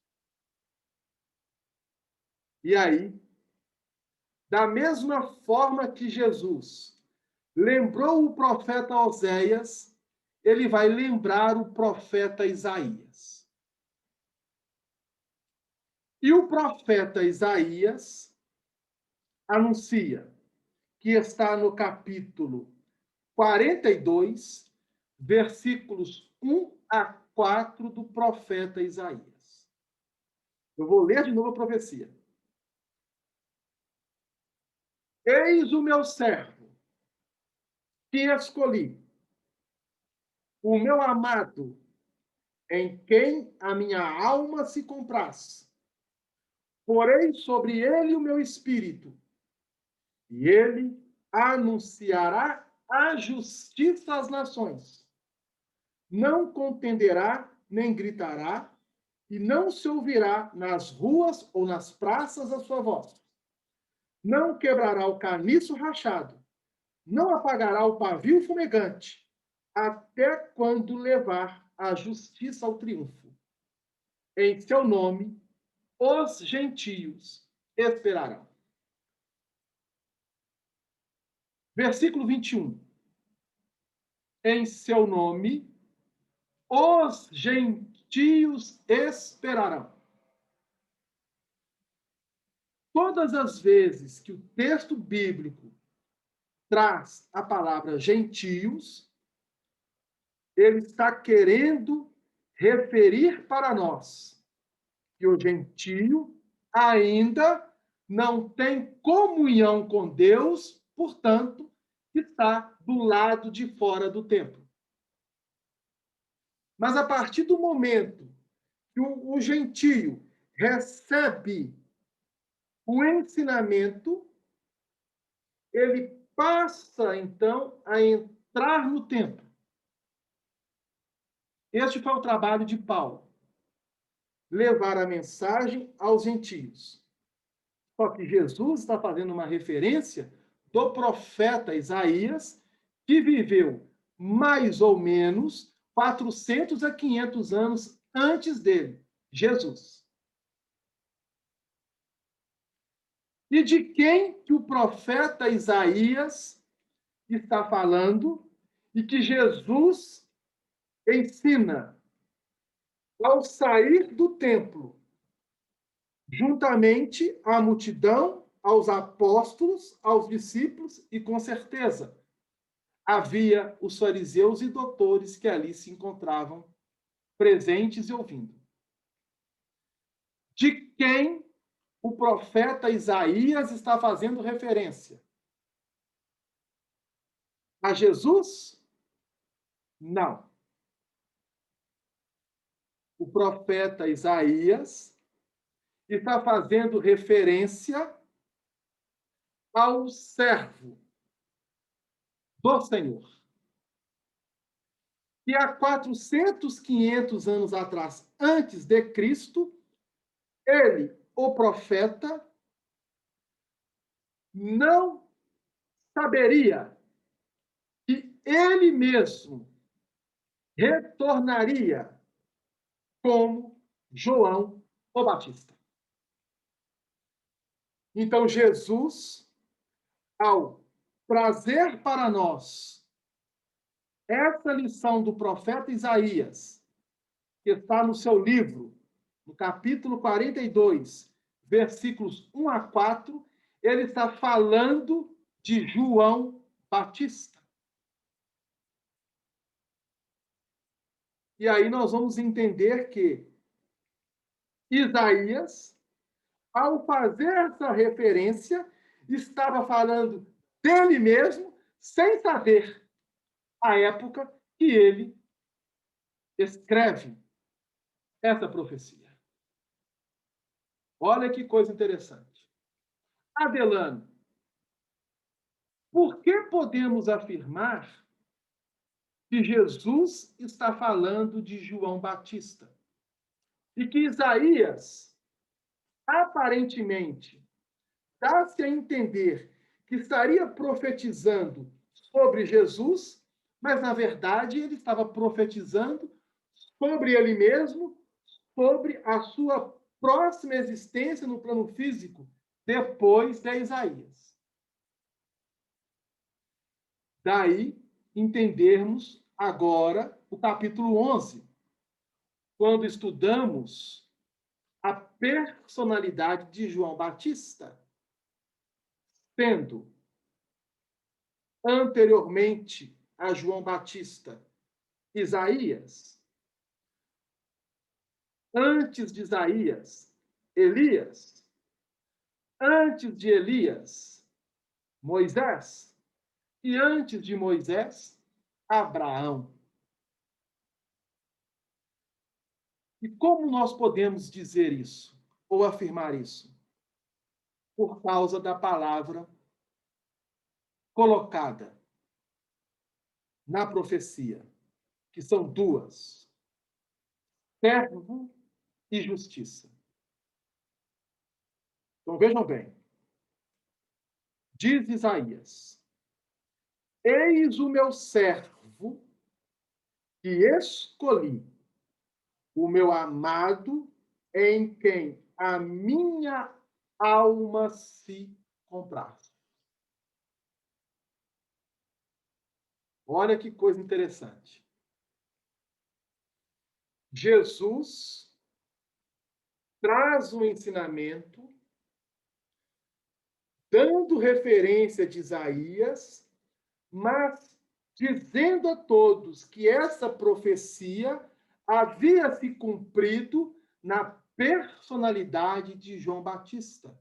E aí, da mesma forma que Jesus lembrou o profeta Oséias, ele vai lembrar o profeta Isaías. E o profeta Isaías anuncia, que está no capítulo 42, versículos 1 a 4 do profeta Isaías. Eu vou ler de novo a profecia. Eis o meu servo, que escolhi, o meu amado, em quem a minha alma se compraz. Porei sobre ele o meu espírito, e ele anunciará a justiça às nações. Não contenderá, nem gritará, e não se ouvirá nas ruas ou nas praças a sua voz. Não quebrará o caniço rachado, não apagará o pavio fumegante, até quando levar a justiça ao triunfo. Em seu nome, os gentios esperarão. Versículo 21. Em seu nome, os gentios esperarão. Todas as vezes que o texto bíblico traz a palavra gentios, ele está querendo referir para nós que o gentio ainda não tem comunhão com Deus, portanto, está do lado de fora do templo. Mas a partir do momento que o gentio recebe o ensinamento, ele passa, então, a entrar no templo. Este foi o trabalho de Paulo, levar a mensagem aos gentios. Só que Jesus está fazendo uma referência do profeta Isaías, que viveu mais ou menos 400 a 500 anos antes dele, Jesus. E de quem que o profeta Isaías está falando e que Jesus ensina ao sair do templo, juntamente à multidão, aos apóstolos, aos discípulos e, com certeza, havia os fariseus e doutores que ali se encontravam presentes e ouvindo. De quem o profeta Isaías está fazendo referência? A Jesus? Não. O profeta Isaías está fazendo referência ao servo do Senhor. E há 400, 500 anos atrás, antes de Cristo, ele, o profeta, não saberia que ele mesmo retornaria como João o Batista. Então, Jesus, ao trazer para nós essa lição do profeta Isaías, que está no seu livro, no capítulo 42, versículos 1 a 4, ele está falando de João Batista. E aí nós vamos entender que Isaías, ao fazer essa referência, estava falando dele mesmo, sem saber a época que ele escreve essa profecia. Olha que coisa interessante. Adelano, por que podemos afirmar que Jesus está falando de João Batista? E que Isaías, aparentemente, dá-se a entender que estaria profetizando sobre Jesus, mas, na verdade, ele estava profetizando sobre ele mesmo, sobre a sua próxima existência no plano físico, depois de Isaías. Daí, entendermos agora o capítulo 11, quando estudamos a personalidade de João Batista, sendo anteriormente a João Batista Isaías, antes de Isaías, Elias, antes de Elias, Moisés, e antes de Moisés, Abraão. E como nós podemos dizer isso, ou afirmar isso? Por causa da palavra colocada na profecia, que são duas: servo e justiça. Então vejam bem, diz Isaías: eis o meu servo que escolhi, o meu amado, em quem a minha alma se compraz. Olha que coisa interessante. Jesus traz um ensinamento dando referência de Isaías, mas dizendo a todos que essa profecia havia se cumprido na personalidade de João Batista.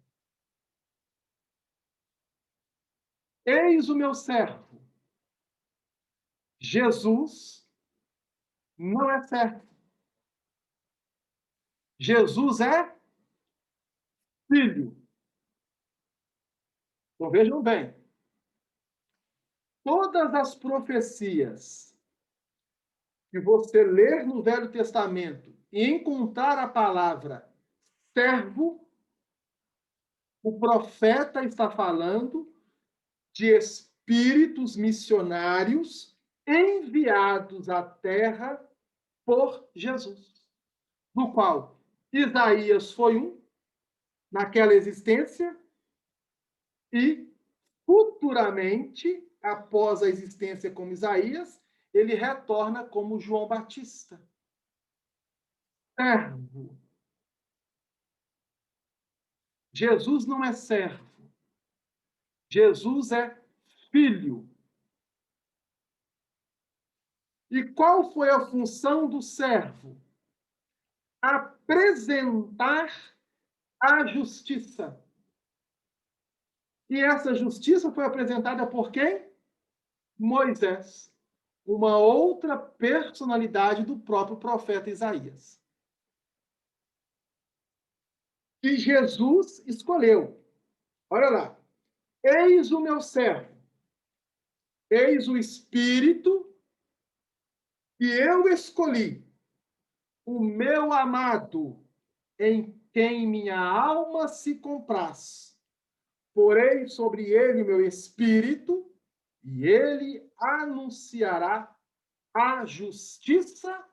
Eis o meu servo. Jesus não é servo. Jesus é filho. Então vejam bem, todas as profecias que você ler no Velho Testamento e encontrar a palavra servo, o profeta está falando de espíritos missionários enviados à terra por Jesus, do qual Isaías foi um, naquela existência, e futuramente, após a existência como Isaías, ele retorna como João Batista. Servo. Jesus não é servo. Jesus é filho. E qual foi a função do servo? Apresentar a justiça. E essa justiça foi apresentada por quem? Moisés, uma outra personalidade do próprio profeta Isaías. Que Jesus escolheu. Olha lá. Eis o meu servo. Eis o Espírito que eu escolhi, o meu amado, em quem minha alma se compraz. Porei sobre ele meu espírito, e ele anunciará a justiça.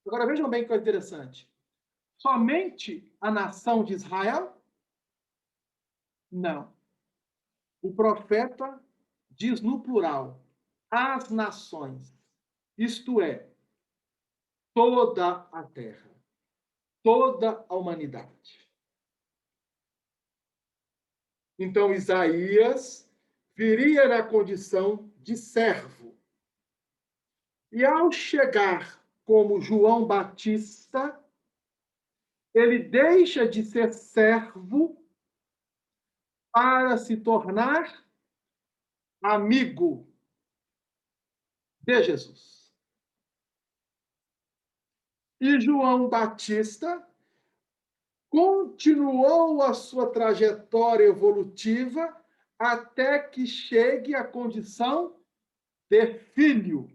Agora vejam bem que coisa interessante. Somente a nação de Israel? Não. O profeta diz no plural, as nações, isto é, toda a terra, toda a humanidade. Então, Isaías viria na condição de servo. E ao chegar como João Batista, Ele deixa de ser servo para se tornar amigo de Jesus. E João Batista continuou a sua trajetória evolutiva até que chegue à condição de filho,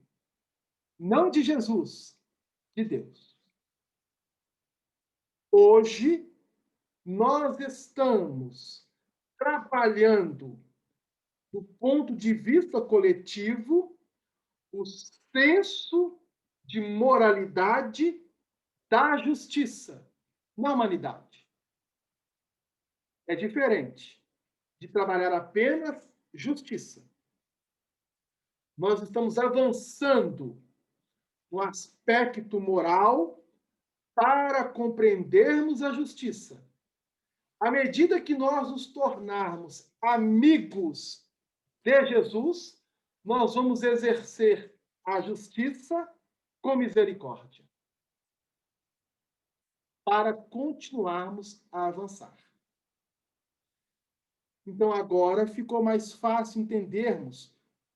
não de Jesus, de Deus. Hoje, nós estamos trabalhando, do ponto de vista coletivo, o senso de moralidade da justiça na humanidade. É diferente de trabalhar apenas justiça. Nós estamos avançando no aspecto moral para compreendermos a justiça. À medida que nós nos tornarmos amigos de Jesus, nós vamos exercer a justiça com misericórdia, para continuarmos a avançar. Então, agora ficou mais fácil entendermos,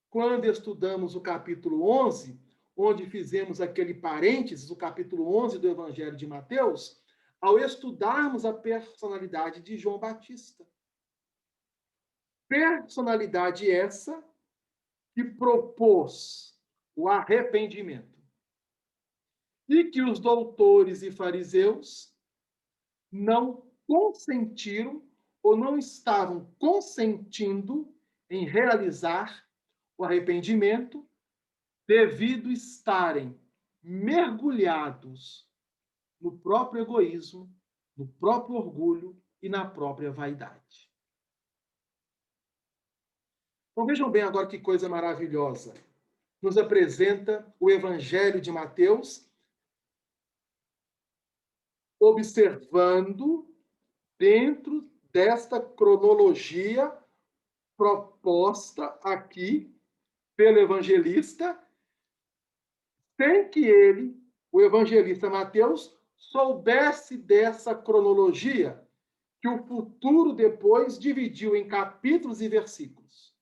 quando estudamos o capítulo 11, onde fizemos aquele parênteses, o capítulo 11 do Evangelho de Mateus, ao estudarmos a personalidade de João Batista. Personalidade essa que propôs o arrependimento. E que os doutores e fariseus não consentiram ou não estavam consentindo em realizar o arrependimento devido estarem mergulhados no próprio egoísmo, no próprio orgulho e na própria vaidade. Então vejam bem agora que coisa maravilhosa. Nos apresenta o Evangelho de Mateus, observando dentro desta cronologia proposta aqui pelo evangelista, sem que ele, o evangelista Mateus, soubesse dessa cronologia que o futuro depois dividiu em capítulos e versículos,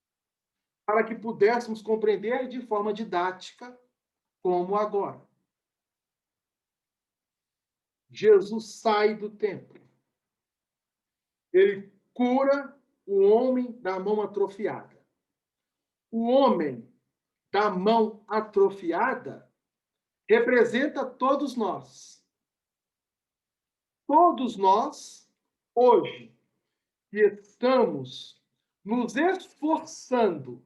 para que pudéssemos compreender de forma didática, como agora. Jesus sai do templo. Ele cura o homem da mão atrofiada. O homem da mão atrofiada representa todos nós. Todos nós, hoje, que estamos nos esforçando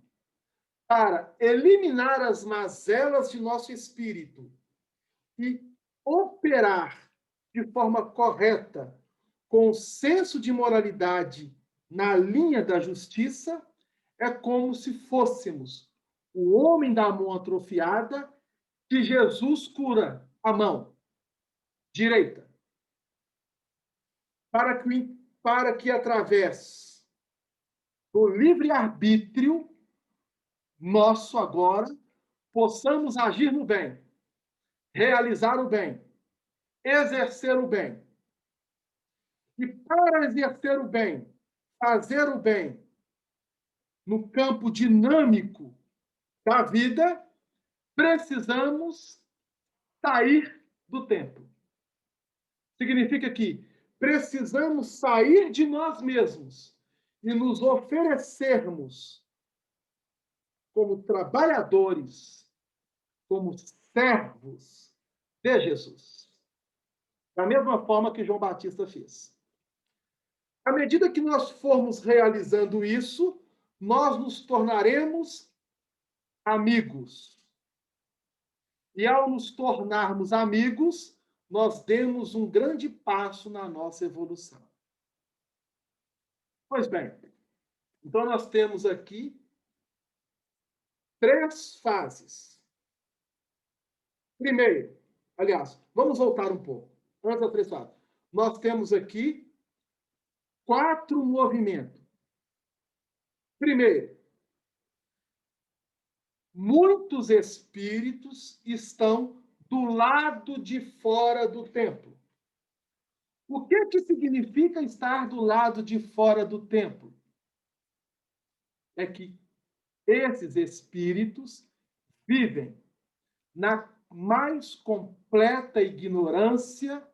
para eliminar as mazelas de nosso espírito e operar de forma correta, com senso de moralidade na linha da justiça, é como se fôssemos o homem da mão atrofiada que Jesus cura a mão direita. Para que através do livre-arbítrio nosso agora, possamos agir no bem, realizar o bem, exercer o bem. E para exercer o bem, fazer o bem no campo dinâmico da vida, precisamos sair do templo. Significa que precisamos sair de nós mesmos e nos oferecermos como trabalhadores, como servos de Jesus. Da mesma forma que João Batista fez. À medida que nós formos realizando isso, nós nos tornaremos amigos. E ao nos tornarmos amigos, nós demos um grande passo na nossa evolução. Pois bem, então nós temos aqui 3 fases. Primeiro, aliás, vamos voltar um pouco. Antes das 3 fases. Nós temos aqui 4 movimentos. Primeiro, muitos espíritos estão do lado de fora do templo. O que significa estar do lado de fora do templo? É que esses espíritos vivem na mais completa ignorância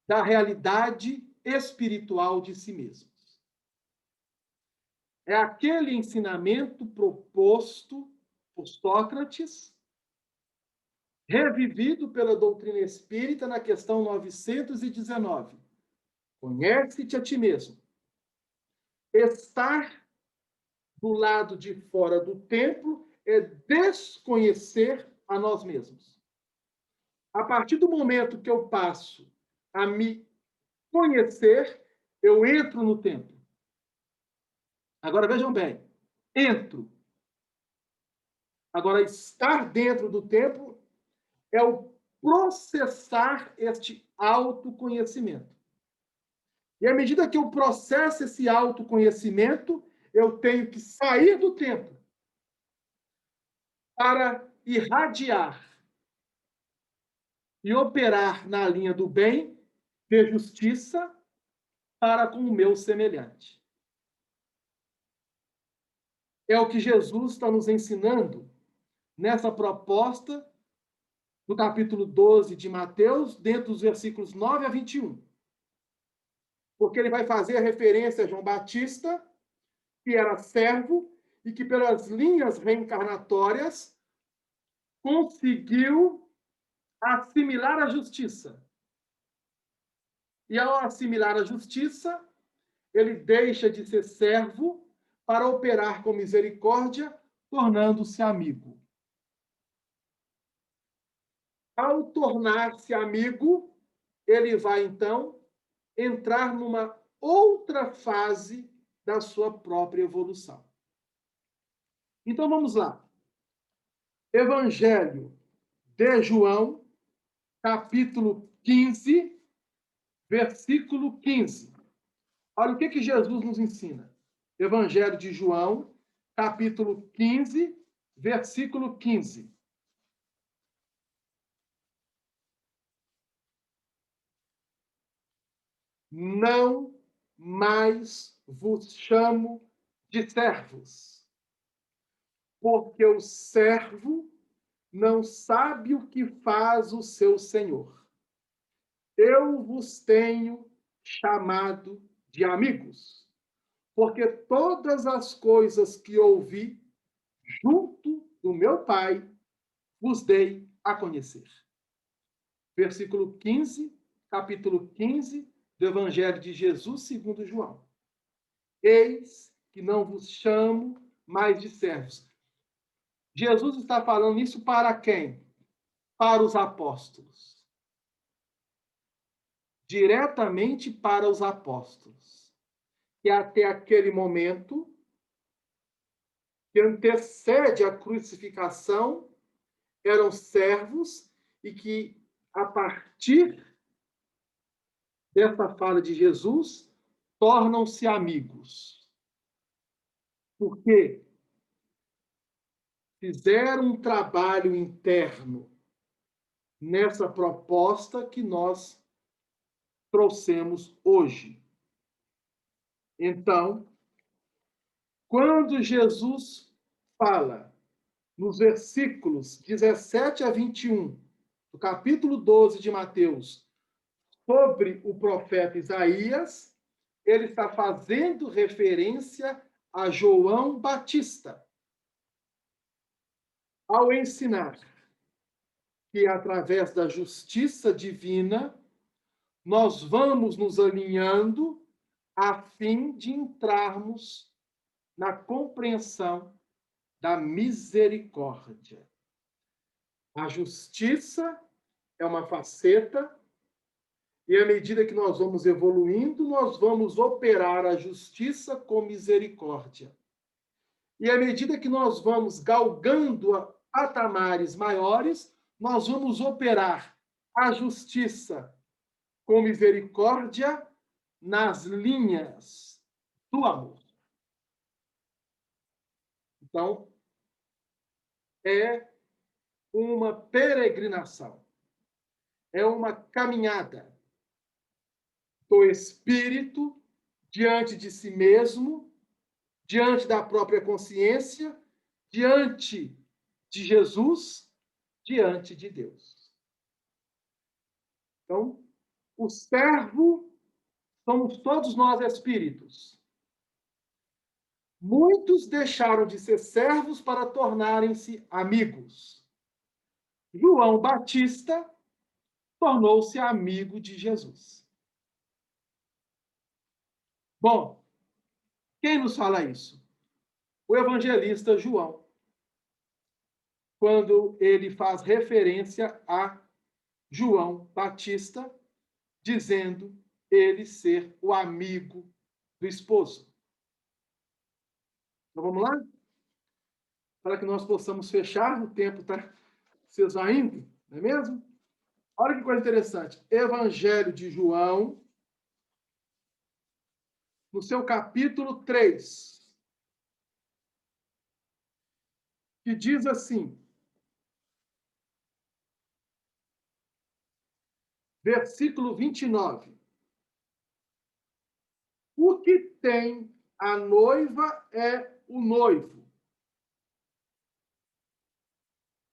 da realidade espiritual de si mesmos. É aquele ensinamento proposto por Sócrates, revivido pela doutrina espírita na questão 919. Conhece-te a ti mesmo. Estar do lado de fora do templo é desconhecer a nós mesmos. A partir do momento que eu passo a me conhecer, eu entro no templo. Agora vejam bem, entro. Agora, estar dentro do templo é o processar este autoconhecimento. E à medida que eu processo esse autoconhecimento, eu tenho que sair do templo para irradiar e operar na linha do bem, de justiça, para com o meu semelhante. É o que Jesus está nos ensinando nessa proposta do capítulo 12 de Mateus, dentro dos versículos 9 a 21. Porque ele vai fazer a referência a João Batista, que era servo e que, pelas linhas reencarnatórias, conseguiu assimilar a justiça. E ao assimilar a justiça, ele deixa de ser servo para operar com misericórdia, tornando-se amigo. Ao tornar-se amigo, ele vai, então, entrar numa outra fase da sua própria evolução. Então, vamos lá. Evangelho de João, capítulo 15, versículo 15. Olha o que Jesus nos ensina. Evangelho de João, capítulo 15, versículo 15. Não mais vos chamo de servos, porque o servo não sabe o que faz o seu senhor. Eu vos tenho chamado de amigos, porque todas as coisas que ouvi junto do meu Pai vos dei a conhecer. Versículo 15, capítulo 15 do Evangelho de Jesus segundo João. Eis que não vos chamo mais de servos. Jesus está falando isso para quem? Para os apóstolos. Diretamente para os apóstolos. Que até aquele momento, que antecede a crucificação, eram servos e que, a partir dessa fala de Jesus, tornam-se amigos. Porque fizeram um trabalho interno nessa proposta que nós trouxemos hoje. Então, quando Jesus fala nos versículos 17 a 21 do capítulo 12 de Mateus sobre o profeta Isaías, ele está fazendo referência a João Batista, ao ensinar que, através da justiça divina, nós vamos nos alinhando a fim de entrarmos na compreensão da misericórdia. A justiça é uma faceta, e à medida que nós vamos evoluindo, nós vamos operar a justiça com misericórdia. E à medida que nós vamos galgando patamares maiores, nós vamos operar a justiça com misericórdia nas linhas do amor. Então, é uma peregrinação, é uma caminhada. do espírito, diante de si mesmo, diante da própria consciência, diante de Jesus, diante de Deus. Então, o servo somos todos nós espíritos. Muitos deixaram de ser servos para tornarem-se amigos. João Batista tornou-se amigo de Jesus. Bom, quem nos fala isso? O evangelista João, quando ele faz referência a João Batista, dizendo ele ser o amigo do esposo. Então vamos lá? Para que nós possamos fechar, o tempo está se esvaindo, não é mesmo? Olha que coisa interessante. Evangelho de João, no seu capítulo 3, que diz assim, versículo 29. O que tem a noiva é o noivo.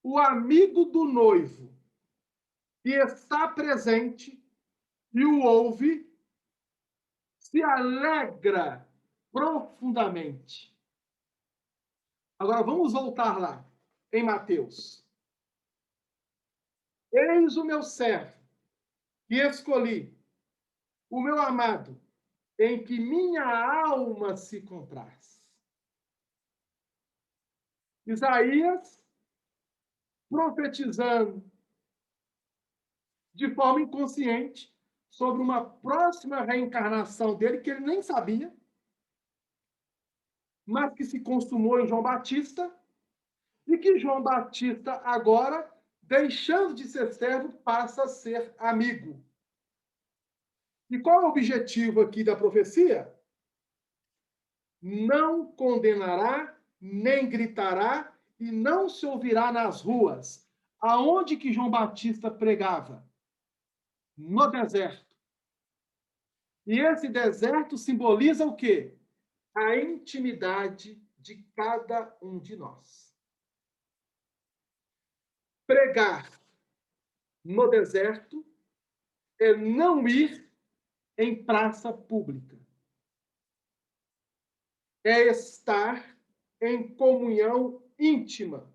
O amigo do noivo que está presente e o ouve, se alegra profundamente. Agora vamos voltar lá, em Mateus. Eis o meu servo, que escolhi, o meu amado, em que minha alma se compraz. Isaías, profetizando de forma inconsciente sobre uma próxima reencarnação dele, que ele nem sabia, mas que se consumou em João Batista, e que João Batista agora, deixando de ser servo, passa a ser amigo. E qual é o objetivo aqui da profecia? Não condenará, nem gritará, e não se ouvirá nas ruas. Aonde que João Batista pregava? No deserto. E esse deserto simboliza o quê? A intimidade de cada um de nós. Pregar no deserto é não ir em praça pública. É estar em comunhão íntima,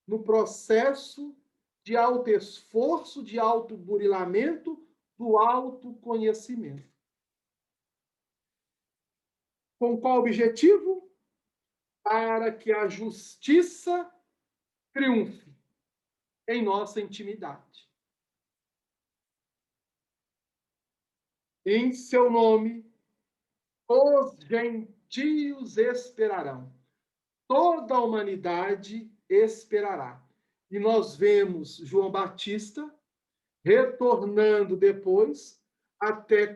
no processo de autoesforço, de autoburilamento, do autoconhecimento. Com qual objetivo? Para que a justiça triunfe em nossa intimidade. Em seu nome, os gentios esperarão. Toda a humanidade esperará. E nós vemos João Batista retornando depois até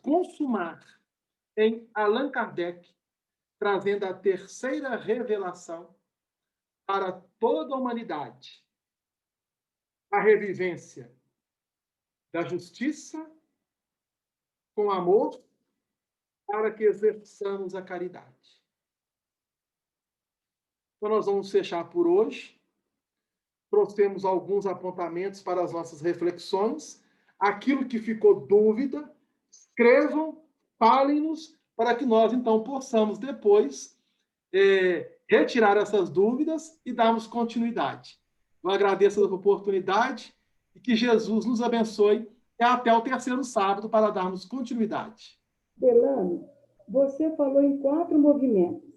consumar em Allan Kardec, trazendo a terceira revelação para toda a humanidade. A revivência da justiça com amor para que exerçamos a caridade. Então, nós vamos fechar por hoje. Trouxemos alguns apontamentos para as nossas reflexões. Aquilo que ficou dúvida, escrevam, falem-nos, para que nós, então, possamos depois retirar essas dúvidas e darmos continuidade. Eu agradeço a oportunidade e que Jesus nos abençoe até o terceiro sábado para darmos continuidade. Delano, você falou em 4 movimentos.